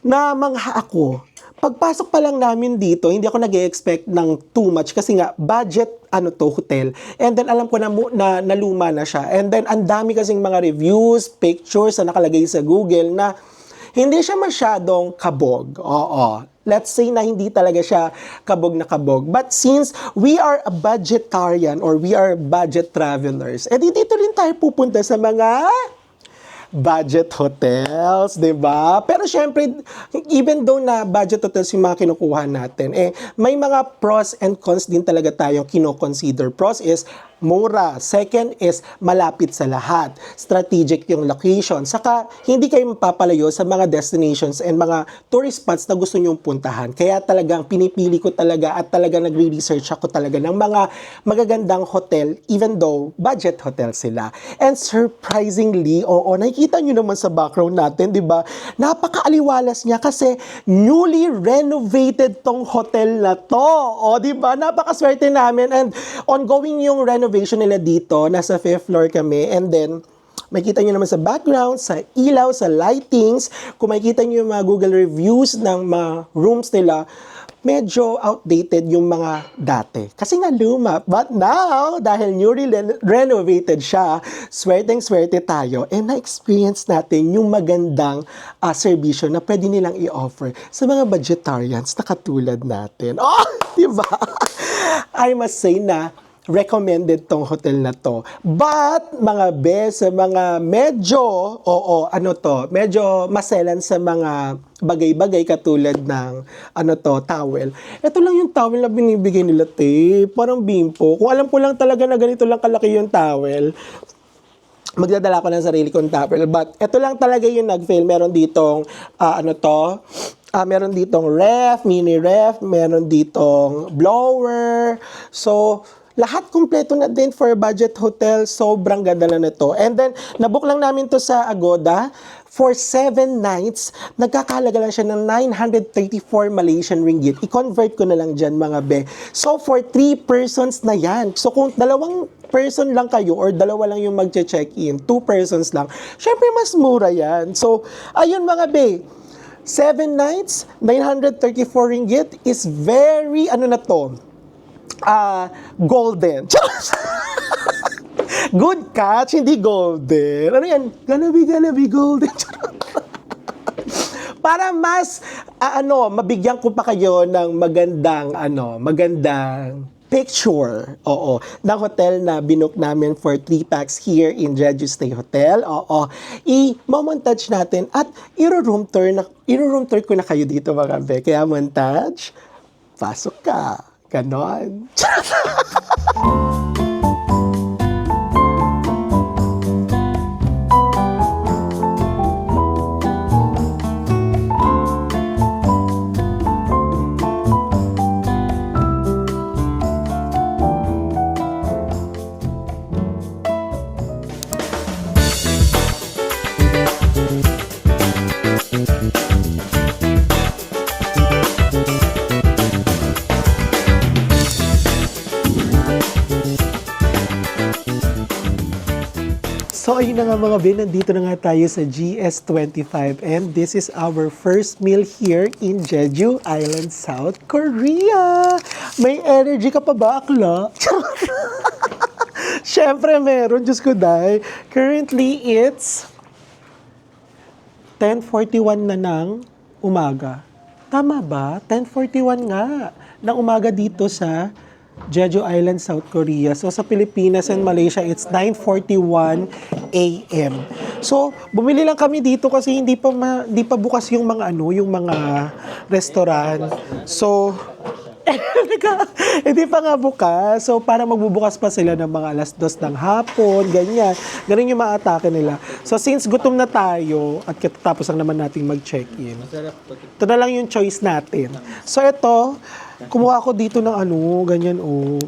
namangha ako. Pagpasok pa lang namin dito, hindi ako nag-expect ng too much kasi nga budget hotel. And then alam ko na luma na siya. And then ang dami kasing mga reviews, pictures na nakalagay sa Google na hindi siya masyadong kabog. Let's say na hindi talaga siya kabog na kabog. But since we are a budgetarian or we are budget travelers, dito rin tayo pupunta sa mga budget hotels, di ba? Pero syempre, even though na budget hotels yung mga kinukuha natin, may mga pros and cons din talaga tayong kinoconsider. Pros is, mura. Second is malapit sa lahat. Strategic yung location. Saka hindi kayo mapapalayo sa mga destinations and mga tourist spots na gusto nyong puntahan. Kaya talagang pinipili ko talaga at talagang nagre-research ako talaga ng mga magagandang hotel even though budget hotel sila. And surprisingly, oo, nakikita nyo naman sa background natin, di ba? Napakaaliwalas niya kasi newly renovated tong hotel na to. O, di ba? Napakaswerte namin and ongoing yung renovation nila dito. Nasa 5th floor kami and then makikita nyo naman sa background, sa ilaw, sa lightings. Kung makikita nyo yung mga Google reviews ng mga rooms nila, medyo outdated yung mga dati. Kasi nga luma. But now, dahil newly renovated siya, swerteng-swerte tayo and na-experience natin yung magandang serbisyo na pwede nilang i-offer sa mga budgetarians na katulad natin. Oh, diba? I must say na recommended tong hotel na to. But, mga bes, sa mga medyo, medyo maselan sa mga bagay-bagay katulad ng, towel. Ito lang yung towel na binibigay nila, te. Parang bimpo. Kung alam ko lang talaga na ganito lang kalaki yung towel, magdadala ko ng sarili kong towel. But, ito lang talaga yung nag-fail. Meron ditong, meron ditong ref, mini ref, meron ditong blower. So, lahat kumpleto na din for budget hotel. Sobrang ganda na nito. And then, nabook lang namin to sa Agoda. For 7 nights, nagkakalaga lang siya ng 934 Malaysian ringgit. I-convert ko na lang dyan, mga be. So, for 3 persons na yan. So, kung 2 person lang kayo or 2 lang yung mag-check-in, 2 persons lang, syempre mas mura yan. So, ayun mga be. 7 nights, 934 ringgit is very, golden. Good catch, hindi golden. Ano yan? Gonna be golden. Para mas, mabigyan ko pa kayo ng magandang picture, ng hotel na binook namin for 3 packs here in Jeju Stay Hotel. I-montage natin at i-room tour ko na kayo dito, mga be. Kaya montage, pasok ka. Ganon. So ayun na nga mga Ben, nandito na nga tayo sa GS25 and this is our first meal here in Jeju Island, South Korea. May energy ka pa ba, akla? Siyempre meron, Diyos ko dahi. Currently it's 10:41 na ng umaga. Tama ba? 10:41 nga ng umaga dito sa Jeju Island, South Korea. So, sa Pilipinas and Malaysia, it's 9:41 a.m. So, bumili lang kami dito kasi hindi pa bukas yung mga restaurant. So, hindi pa nga bukas. So, para magbubukas pa sila ng mga 2:00 ng hapon, ganyan. Ganun yung maatake nila. So, since gutom na tayo at katapos lang naman nating mag-check-in, ito na lang yung choice natin. So, ito, kumuha ko dito ng ganyan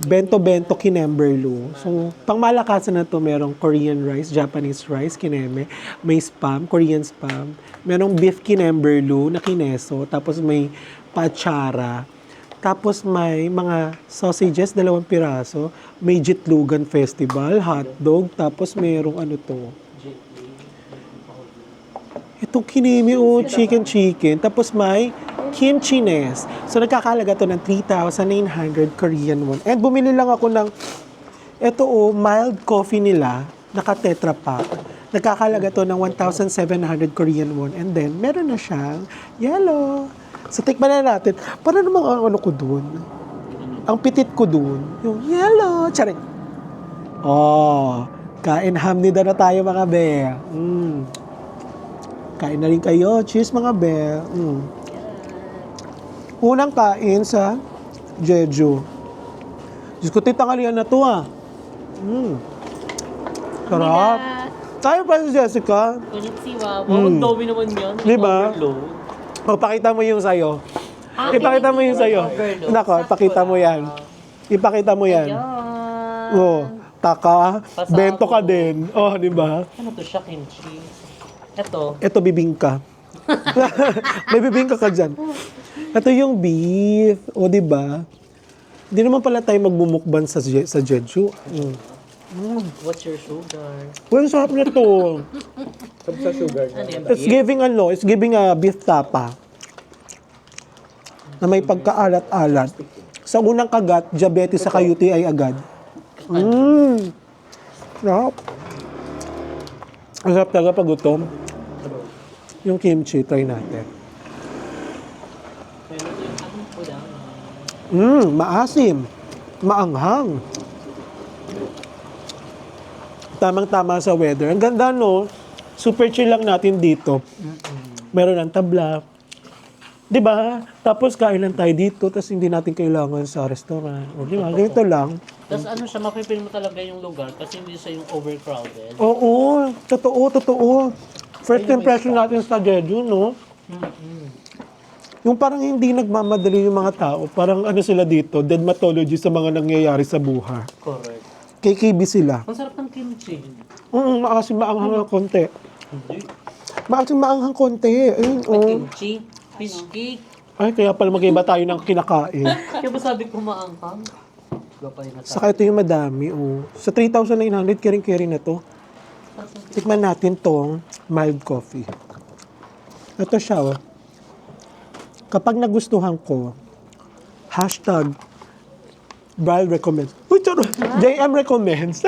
bento-bento kinemberlu. So, pangmalakasan na to, merong Korean rice, Japanese rice, kineme, may spam, Korean spam, merong beef kinemberlu na kineso, tapos may pachara, tapos may mga sausages, 2 piraso, may Jitlugan Festival, hotdog, tapos merong itong kineme chicken, tapos may kimchi nest. So, nagkakalaga to ng 3,900 Korean won. And bumili lang ako ng mild coffee nila, naka-tetra pack. Nagkakalaga to ng 1,700 Korean won. And then, meron na siyang yellow. So, tikman na natin. Para namang ko dun? Ang pitit ko dun. Yung yellow. Charing. Kain hamnida na tayo, mga be. Kain na rin kayo. Cheers, mga be. Unang kain sa Jeju. Diyos ko, titangalian na to Sarap. Tayo pa si Jessica. Konnichiwa. Wow, dami naman yan. Di ba? Overload. O, pakita mo yung sayo. Ah, Ipakita mo yung sayo. overload. Nako, ipakita mo yan. Ipakita mo yan. Ayan. Oh, taka. Pasabog. Bento ka din. Oh, di ba? Ano to siya, kimchi? Ito. Ito, bibingka. May bibingka ka dyan. Ito yung beef. O, di ba? Hindi naman pala tayo magmumukban sa Jeju. What's your sugar? Well, sarap nito. Ano yan? It's giving a beef tapa. Na may pagkaalat-alat. Sa unang kagat, diabetes sa UTI agad. Sarap. Ang sarap talaga pag gutom. Yung kimchi, try natin. Maasim. Maanghang. Tamang-tama sa weather. Ang ganda, no? Super chill lang natin dito. Meron ng tabla. 'Di ba? Tapos kain lang tayo dito, tapos hindi natin kailangan sa restaurant. O, 'di ba? Ganito lang. Tapos ano siya, mapipil mo talaga yung lugar kasi hindi siya yung overcrowded. Oo, totoo. First impression natin sa Jeju, no? Yung parang hindi nagmamadali yung mga tao. Parang ano sila dito, dermatology sa mga nangyayari sa buhay. Correct. KKB sila. Ang sarap ng kimchi. Maasim maanghang ng konti. Hindi. Maasim maanghang konti. Ayun, May oh. kimchi, fish cake. Ay, kaya pala mag-iba tayo ng kinakain. Kaya ba sabi ko maanghang? Gapay na sa... Saka ito yung madami, oh. Sa 3,900, kering-kering na to. Tikman natin tong mild coffee. Ito siya, oh. Kapag nagustuhan ko, hashtag Brian recommends. Uy, charo! JM recommends.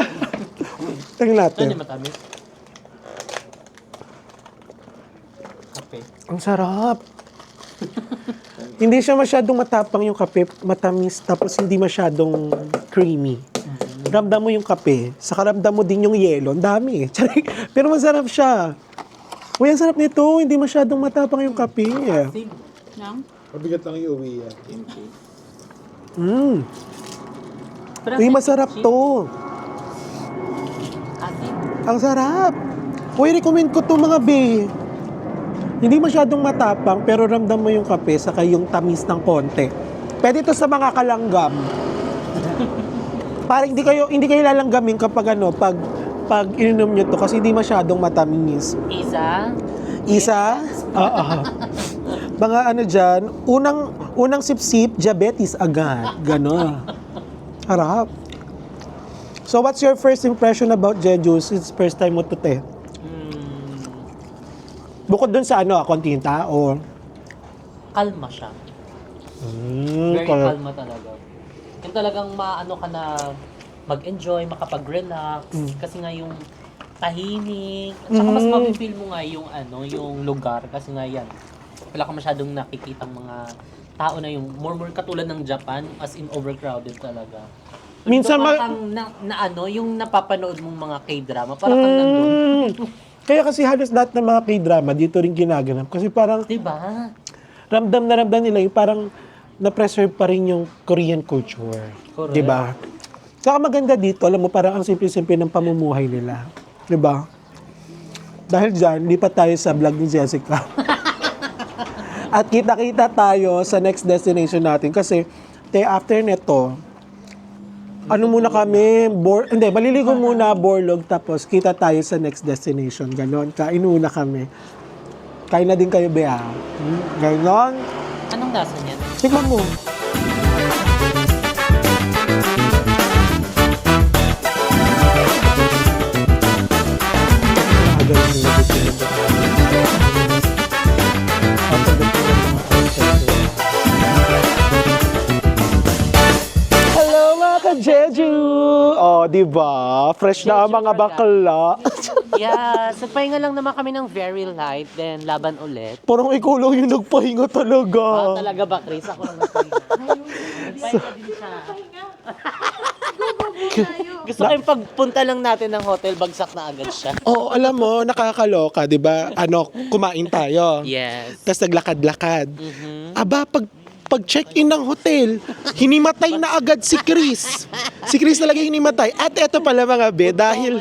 Tingnan natin. Ano yung matamis? Kape. Ang sarap. Hindi siya masyadong matapang yung kape, matamis, tapos hindi masyadong creamy. Ramdam mo yung kape, saka ramdam mo din yung yelo. Ang dami. Charik. Pero masarap siya. Uy, ang sarap nito. Hindi masyadong matapang yung kape. Nang? Mabigat lang yung uwi yan. Uy, masarap to. Asin. Ang sarap. Uy, recommend ko to mga be. Hindi masyadong matapang, pero ramdam mo yung kape, saka yung tamis ng konti. Pwede to sa mga kalanggam. Parang hindi kayo lalanggamin kapag pag ininom nyo to kasi hindi masyadong matamis. Isa? Oo. Mga ano dyan, unang sip-sip, diabetes agad. Gano'n. Harap. So what's your first impression about Jeju? It's first time mo to, te. Bukod dun sa konting tao. Kalma siya. Very kalma talaga. Yung talagang maano ka na mag-enjoy, makapag-relax. Kasi nga yung tahimik. At saka mas mapipil mo nga yung lugar. Kasi nga yan, wala ka masyadong nakikitang mga tao na yung more katulad ng Japan, as in overcrowded talaga. Minsan yung napapanood mong mga K-drama, parang kang nandun. Kaya kasi halos lahat ng mga K-drama dito rin ginaganap. Kasi parang Diba? ramdam nila yung parang na-preserve pa rin yung Korean culture. Correct. Diba? Saka maganda dito, alam mo, parang ang simple-simple ng pamumuhay nila. Diba? Dahil dyan, lipat tayo sa vlog ni Jessica. At kita-kita tayo sa next destination natin. Kasi, after neto, muna kami, maliligo muna, Borlog, tapos kita tayo sa next destination. Ganon, kain muna kami. Kain na din kayo, Bea. Ganon. Anong lasa niyan? Tikman mo. Hello mga ka-Jeju! Oh, di ba? Fresh na ang mga bakla. Yes, nagpahinga lang naman kami ng very light, then laban ulit. Parang ikaw lang yung nagpahinga talaga. Talaga ba, Chris? Ako lang nagpahinga. Nagpahinga din siya. Gusto ko yung pagpunta lang natin ng hotel, bagsak na agad siya. Oo, alam mo, nakakaloka, di ba? Kumain tayo. Yes. Tapos naglakad-lakad. Aba, pag-check-in ng hotel, hinimatay na agad si Chris. Si Chris talaga hinimatay. At eto pala mga be, dahil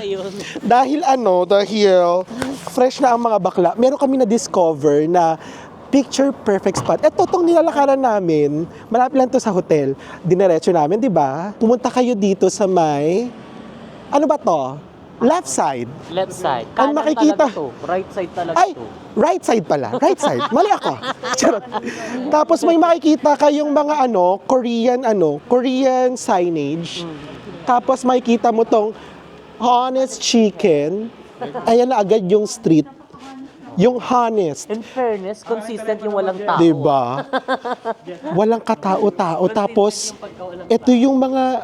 fresh na ang mga bakla, meron kami na-discover na picture perfect spot. Ito itong nilalakaran namin, malapit lang to sa hotel. Dinerecho namin, di ba? Pumunta kayo dito sa may, ano ba to? Left side. Left side. Ang Kanan makikita- talaga to. Right side talaga Ay, to. right side pala. Right side. Mali ako. Charot. Tapos may makikita kayong mga Korean signage. Tapos makikita mo tong Honest Chicken. Ayan na agad yung street. Yung Honest. In fairness, consistent yung walang tao. Diba? Walang katao-tao. Tapos, ito yung mga,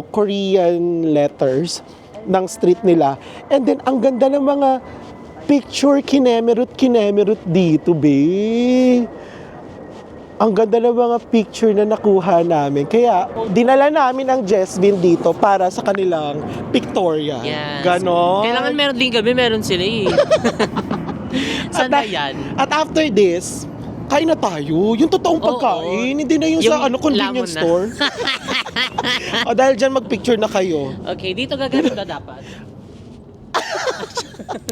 Korean letters ng street nila. And then, ang ganda ng mga picture kinemerut dito, be. Ang ganda ng mga picture na nakuha namin. Kaya, dinala namin ang Jesvin dito para sa kanilang pictorial. Yes. Ganon. Kailangan meron din kami, meron sila eh. Sana yan. At after this, kain na tayo. Yung totoong Oo. pagkain. Hindi na yung sa Yung convenience lamon na. store. O dahil dyan magpicture na kayo. Okay, dito gagawin na dapat.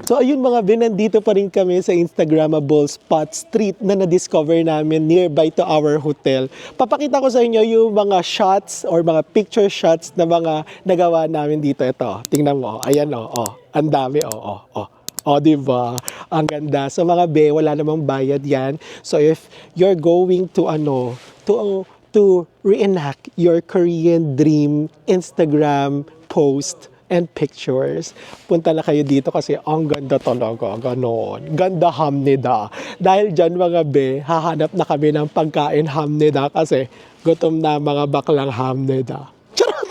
So ayun mga Ben, nandito pa rin kami sa Instagrammable spot street na na-discover namin nearby to our hotel. Papakita ko sa inyo yung mga shots or mga picture shots na mga nagawa namin dito. Ito, tingnan mo. Ayan ang dami. O, diba? Ang ganda. So mga be, wala namang bayad yan. So if you're going to to reenact your Korean dream Instagram post and pictures, punta na kayo dito kasi ang ganda talaga, ganon. Ganda hamnida. Dahil dyan mga be, hahanap na kami ng pagkain hamnida kasi gutom na mga baklang hamnida. Charot!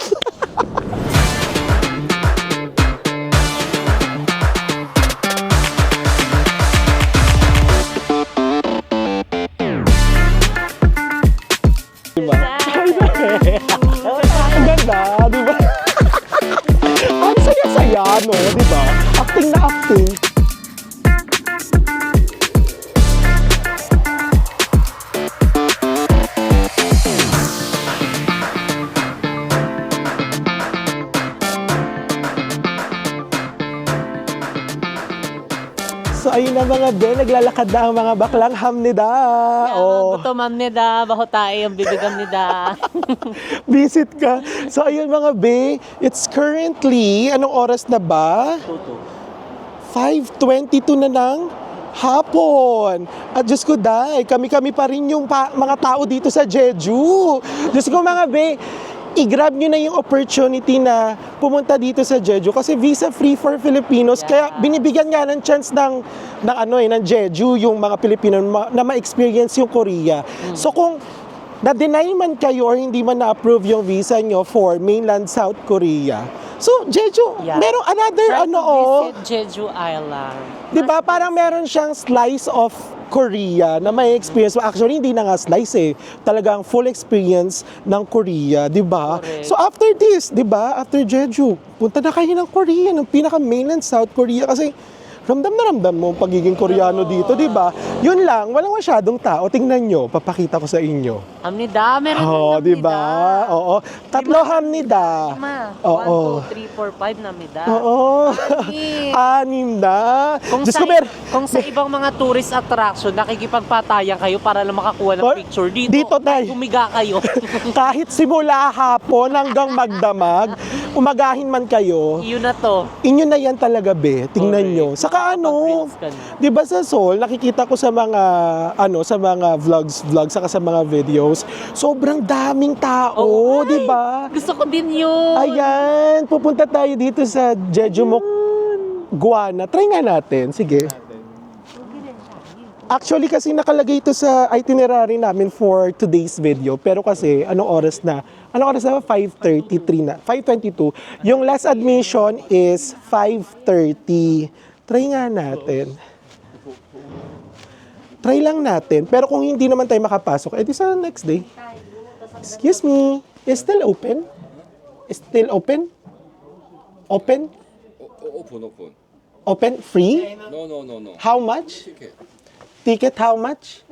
Diba? Ang ganda, diba? Ang saya-saya, no? Diba? Acting na acting. So ayun na mga be, naglalakad na ang mga baklang hamnida. Oh. Gutom ma'am nida, baho tayo ang bibigam nida. Visit ka. So ayun mga be, it's currently, anong oras na ba? 5:22 na ng hapon. At Diyos ko day, kami-kami pa rin yung mga tao dito sa Jeju. Diyos ko mga be, i-grab nyo na yung opportunity na pumunta dito sa Jeju kasi visa free for Filipinos. Kaya binibigyan nga ng chance ng Jeju yung mga Pilipino na ma-experience yung Korea. So kung na-deny man kayo or hindi man na-approve yung visa nyo for mainland South Korea, so Jeju, merong another Try to visit Jeju Island. 'di ba? Parang meron siyang slice of Korea na may experience. Actually, hindi na nga slice eh. Talagang full experience ng Korea, 'di ba? Correct. So after this, 'di ba? After Jeju, punta na kayo ng Korea, ng pinaka mainland South Korea kasi ramdam na ramdam mo ang pagiging Koreano dito, 'di ba? Yun lang, walang masyadong tao. Tingnan nyo, papakita ko sa inyo. Hamnida, meron Oh, din 'di ba? Oo. Tatlo hamnida. 5. Oo. 1, 2, 3, 4, 5 na mida. Oo. Anim na. Kung Diyos sa, ko, kung sa ibang mga tourist attraction, nakikipagpatayan kayo para lang makakuha ng Oh, picture. dito, tay. Tumiga kayo. kahit simula hapon hanggang magdamag, umagahin man kayo, Yun na to. inyo na yan talaga, be. Tingnan Correct. nyo. Saka Makakapag-reels ka na. 'di ba sa Seoul, nakikita ko sa mga vlogs, saka sa mga videos, sobrang daming tao, Oo, 'di ba? Gusto ko din yun. Ayan, pupunta tayo dito sa Jeju Guana. Try nga natin, sige. Actually kasi nakalagay ito sa itinerary namin for today's video. Pero kasi anong oras na? 5:33 na. 5:22. Yung last admission is 5:30. Try nga natin. Try lang natin. Pero kung hindi naman tayo makapasok, edi sa next day. Excuse me. Is still open? Is still open? Open? Open. Open? Free? No. How much? Ticket how much?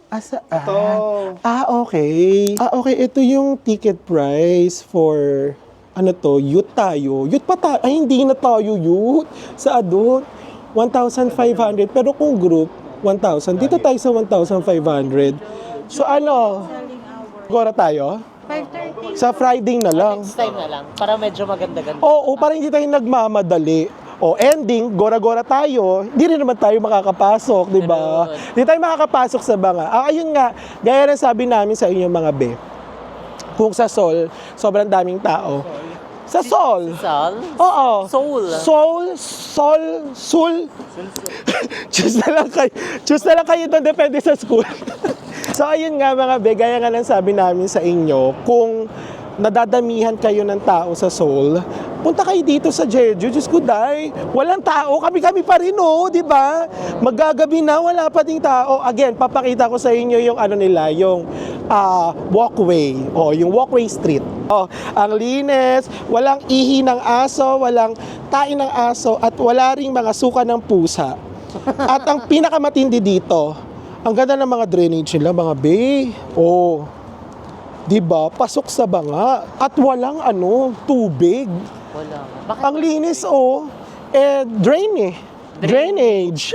Okay. Okay. Ito yung ticket price for, ano to, youth tayo. Youth pa tayo. Ay, hindi na tayo youth. Sa adult, 1,500. Pero kung group, 1,000. Dito tayo sa 1,500. So ano, gora tayo? 5:30. Sa Friday na lang. Next time na lang, para medyo maganda-ganda. Oo, para hindi tayo nagmamadali. O ending, gora-gora tayo, hindi rin naman tayo makakapasok, di ba? Ganun. Hindi tayo makakapasok sa banga. Ayun nga, gaya ng sabi namin sa inyo mga be, kung sa Sol, sobrang daming tao. Sa Sol? Sal? Oo. Soul. Sul. Choose na lang kayo doon, depende sa school. So ayun nga mga be, gaya nga ng sabi namin sa inyo, kung nadadamihan kayo ng tao sa Seoul, punta kayo dito sa Jeju. Diyos ko, day. Walang tao. Kami pa rin, di ba? Maggagabi na, wala pa ding tao. Again, papakita ko sa inyo yung ano nila, yung walkway. Yung walkway street. Ang linis, walang ihi ng aso, walang tain ng aso, at wala ring mga suka ng pusa. At ang pinakamatindi dito, ang ganda ng mga drainage nila, mga bay. Diba? Pasok sa banga. At walang tubig. Wala. Bakit? Ang linis, drainage.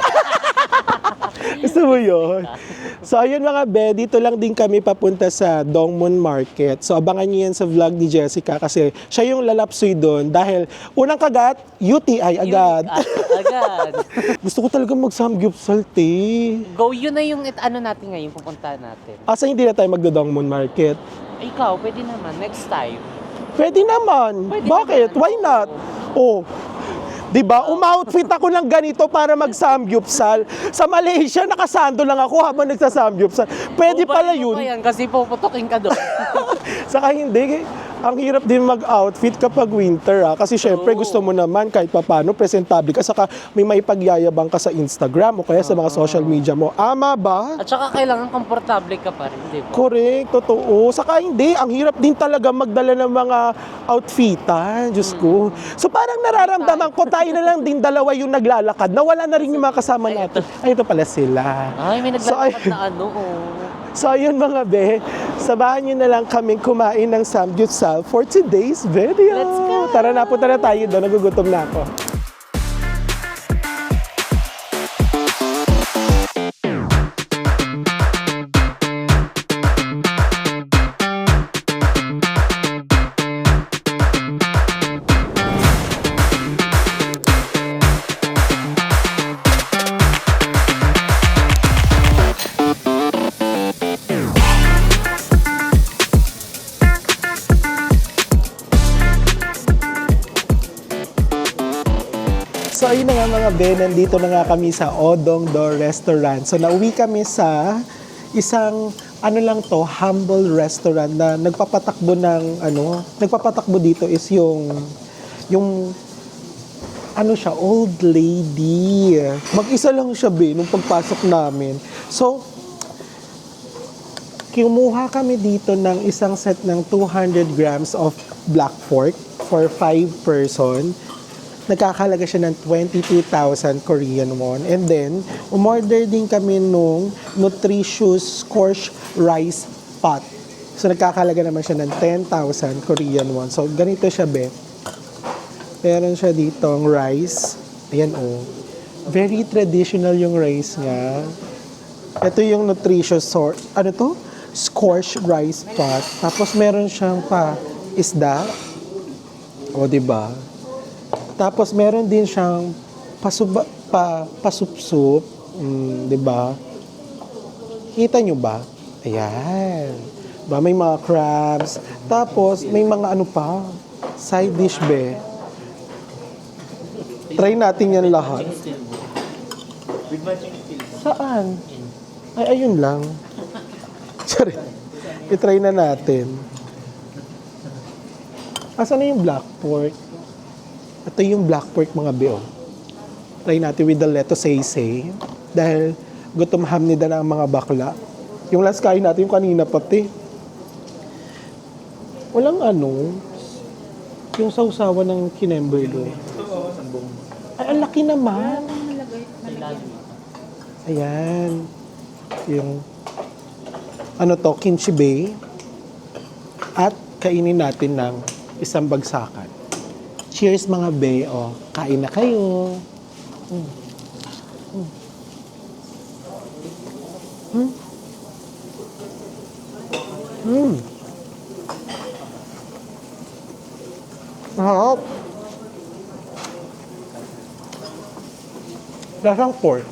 Gusto mo yun? So, ayun mga be, dito lang din kami papunta sa Dongmun Market. So, abangan niyo yan sa vlog ni Jessica kasi siya yung lalapsoy doon dahil unang kagat, UTI agad. Agad. Gusto ko talaga mag-samgyupsal, Go, yun na yung ano natin ngayon, pupuntahan natin. Asa hindi na tayo magdo-Dongmun Market? Ikaw, pwede naman, next time. Pwede naman. Pwede Bakit? naman. Why not? Diba? Umoutfit ako ng ganito para mag-samgyupsal. Sa Malaysia, nakasando lang ako habang nagsa-samgyupsal. Pwede pala yun. Yan, kasi puputokin ka doon. Saka hindi. Ang hirap din mag-outfit kapag winter kasi syempre gusto mo naman kahit papano presentable ka. Saka may maipagyayabang ka sa Instagram o kaya sa mga social media mo. Ama ba? At saka kailangan komportable ka pa rin, di ba? Correct, totoo. Saka hindi, ang hirap din talaga magdala ng mga outfitan, Diyos ko. So parang nararamdaman ko, tayo na lang din dalawa yung naglalakad, na wala na rin yung mga kasama natin. Ay, ito pala sila. Ay, may naglalakad na ano, So ayun mga be, sabahan nyo na lang kaming kumain ng samgyupsal for today's video. Let's go! Tara na, punta na tayo doon, nagugutom na ako. So ayun na nga mga be, nandito na nga kami sa Odong-do Restaurant. So nauwi kami sa isang humble restaurant na nagpapatakbo dito is yung old lady. Mag-isa lang siya be nung pagpasok namin. So kumuha kami dito ng isang set ng 200 grams of black pork for 5 person. Nagkakalaga siya ng 22,000 Korean won. And then, umorder din kami nung nutritious scorched rice pot. So, nagkakalaga naman siya ng 10,000 Korean won. So, ganito siya, be. Meron siya ditong rice. Ayan, very traditional yung rice niya. Ito yung nutritious scorched rice pot. Tapos, meron siyang isda. Diba? Tapos meron din siyang pasupsup, 'di ba? Kita nyo ba? Ayan. Ba may mga crabs, tapos may mga side dish be. Try natin yan lahat. Saan? Ay, ayun lang. Sorry. I-try na natin. Asan na yung black pork? Ito yung black pork mga be. Try natin with the lettuce say. Dahil gutom hamnida na ang mga bakla. Yung last kain natin yung kanina pati. Walang yung sausawan ng kinemberlo. Ay, ang laki naman. Ayan. Yung ano to, kimchi bae. At kainin natin ng isang bagsakan. Cheers mga bae. O, kain na kayo. Sarap. Lasang pork.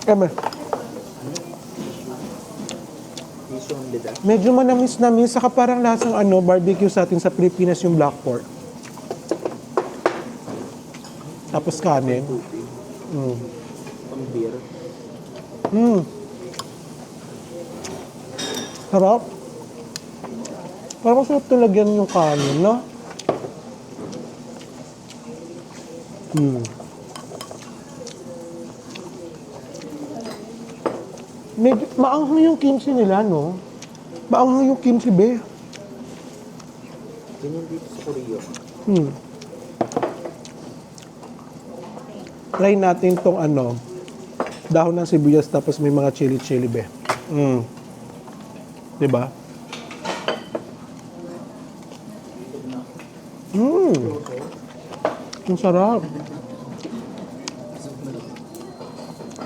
Eme. Medyo manamis-namis, saka parang lasang barbecue sa atin sa Pilipinas yung black pork. Tapos kanin. Sarap. Parang masarap talagyan yung kanin, no? Medyo maanghang yung kimchi nila, no? Maanghang yung kimchi, be. Ganyan dito sa Korea. Try natin tong dahon ng sibuyas tapos may mga chili-chili, be. Diba? Ang sarap.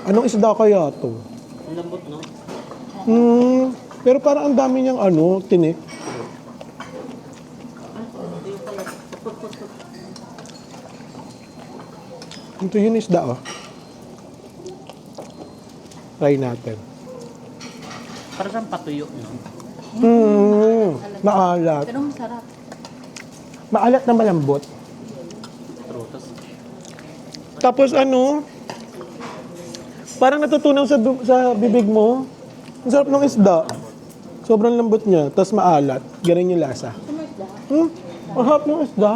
Anong isda kaya to? Ang lambot, no? Pero parang ang dami niyang tinik. Ito yun isda, oh. Try natin. Para siyang patuyo, no? Maalat. Pero masarap. Maalat na malambot. True. Tapos parang natutunaw sa bibig mo. Ang sarap ng isda. Sobrang lambot niya, tapos maalat. Ganun yung lasa. Ang sarap ng isda.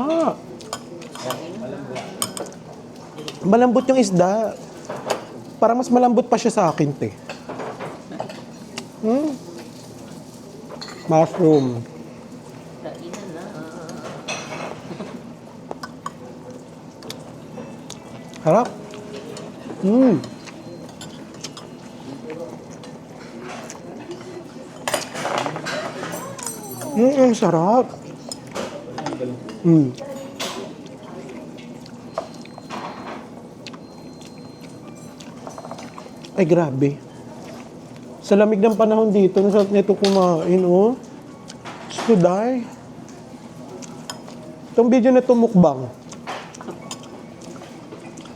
Malambot yung isda. Parang mas malambot pa siya sa akin, te. Mushroom. Harap. Ang sarap. Ay, grabe. Sa lamig ng panahon dito, nasarap nito kumain, oh. Suday. Itong video na ito mukbang.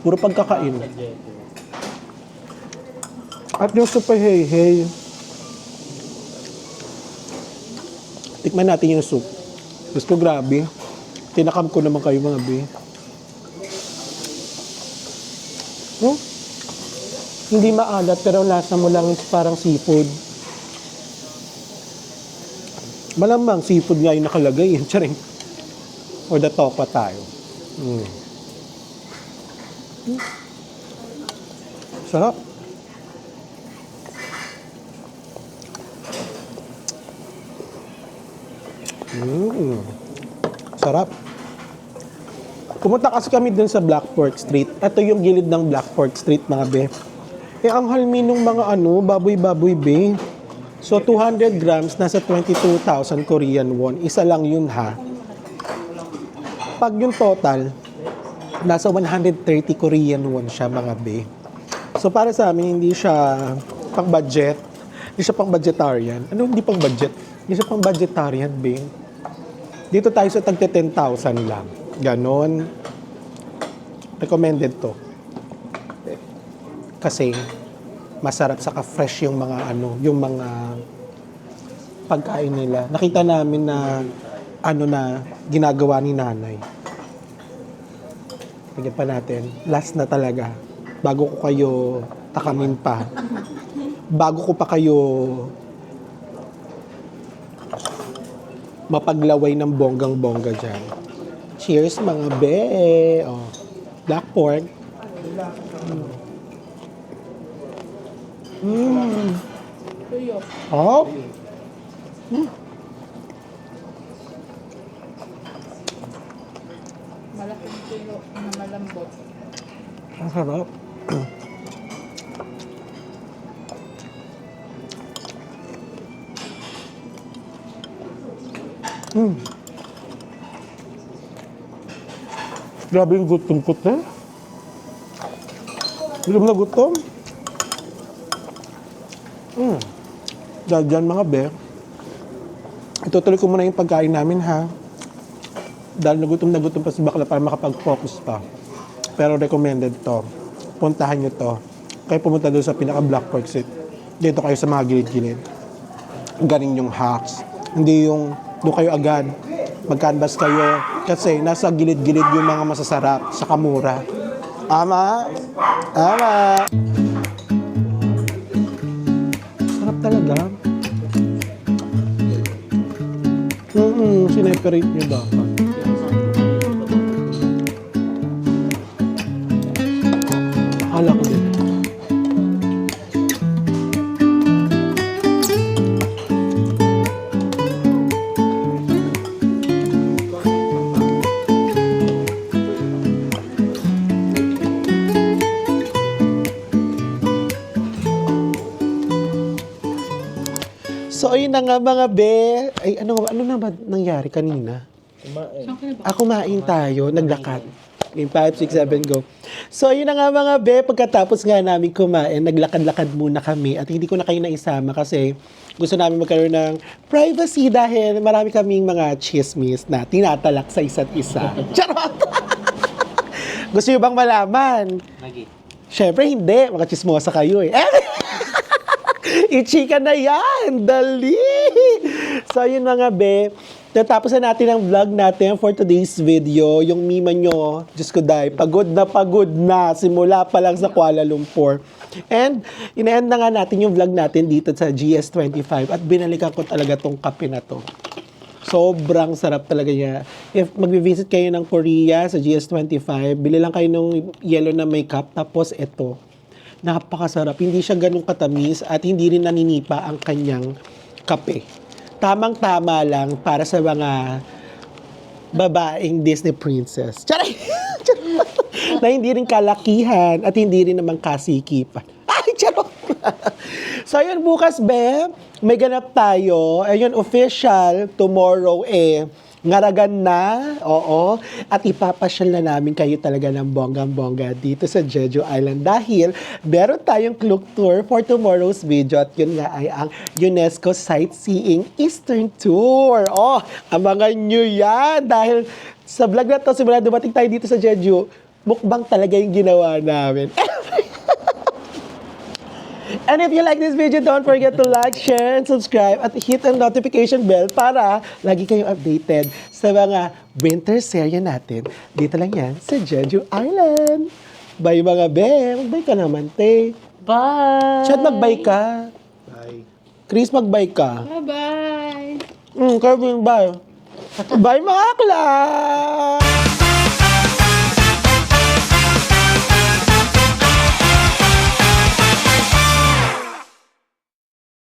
Puro pagkakain. At yung super hey. Tikman natin yung soup. Gusto grabe. Tinakam ko naman kayo mga be. Hindi maalat pero lasa mo lang is parang seafood. Malamang seafood nga yung nakalagay. Charing. Or the topa tayo. Sarap. Sarap. Pumunta kasi kami dun sa Black Fork Street. Ito yung gilid ng Black Fork Street, mga be. Ang halmi nung mga baboy-baboy, be. So, 200 grams, nasa 22,000 Korean won. Isa lang yun, ha. Pag yung total, nasa 130 Korean won siya, mga be. So, para sa amin, hindi siya pang-budget. Hindi siya pang-budgetarian. Ano hindi pang-budget? Hindi siya pang-budgetarian, be. Dito tayo sa tagte 10,000 lang. Ganon. Recommended to. Kasi masarap saka fresh yung mga yung mga pagkain nila. Nakita namin na na ginagawa ni nanay. Tignan pa natin. Last na talaga. Bago ko kayo takamin pa. Bago ko pa kayo mapaglaway ng bonggang-bongga dyan. Cheers mga be! Oh, black pork. Oh. Malaking kilo na malambot. Ang sarap. Grabe yung gutom ko, te. Gutom na gutom. Dahil dyan mga be, itutuloy ko muna yung pagkain namin ha. Dahil na gutom pa si bakla para makapag-focus pa. Pero recommended to. Puntahan nyo to. Kayo pumunta doon sa pinaka-Black Pork Seat. Dito kayo sa mga gilid-gilid. Galing yung hacks. Hindi yung doon kayo agad. Mag-canvas kayo. Kasi nasa gilid-gilid yung mga masasarap sa kamura. Ama! Ama! Sarap talaga. Sineperate nyo dapat. Akala ko din. So, ayun na nga mga be. Ay, ano na ba nangyari kanina? Kumain tayo, naglakad. In 5, 6, 7, go. So, ayun na nga mga be. Pagkatapos nga namin kumain, naglakad-lakad muna kami. At hindi ko na kayo naisama kasi gusto namin magkaroon ng privacy dahil marami kaming mga chismis na tinatalak sa isa't isa. Charot! Gusto nyo bang malaman? Lagi. Siyempre hindi. Mga chismosa kayo eh. Ichika na yan! Dali! So, yun mga be. Natapos na natin ang vlog natin for today's video. Yung mima nyo, Diyos ko dahi, pagod na. Simula pa lang sa Kuala Lumpur. And, ina-end na nga natin yung vlog natin dito sa GS25 at binalikan ko talaga tong kape na to. Sobrang sarap talaga niya. If magbi-visit kayo ng Korea sa GS25, bili lang kayo ng yellow na may cup, tapos ito. Napakasarap. Hindi siya ganun katamis at hindi rin naninipa ang kanyang kape. Tamang-tama lang para sa mga babaeng Disney princess. Charay! Na hindi rin kalakihan at hindi rin naman kasikipan. Ay, charot! So, ayun, bukas, be, may ganap tayo. Ayun, official, tomorrow, ngaragan na, oo, at ipapasyal na namin kayo talaga ng bonggang-bongga dito sa Jeju Island dahil meron tayong Klook Tour for tomorrow's video at yun nga ay ang UNESCO Sightseeing Eastern Tour. Oh, abangan nyo yan dahil sa vlog na to, simula dumating tayo dito sa Jeju, mukbang talaga yung ginawa namin. And if you like this video, don't forget to like, share, and subscribe at hit ang notification bell para lagi kayong updated sa mga winter serye natin. Dito lang yan sa Jeju Island. Bye mga be. Magbay ka naman, te. Bye! Chad, magbay ka. Bye. Chris, magbay ka. Bye-bye! Kevin, bye. Bye mga akla!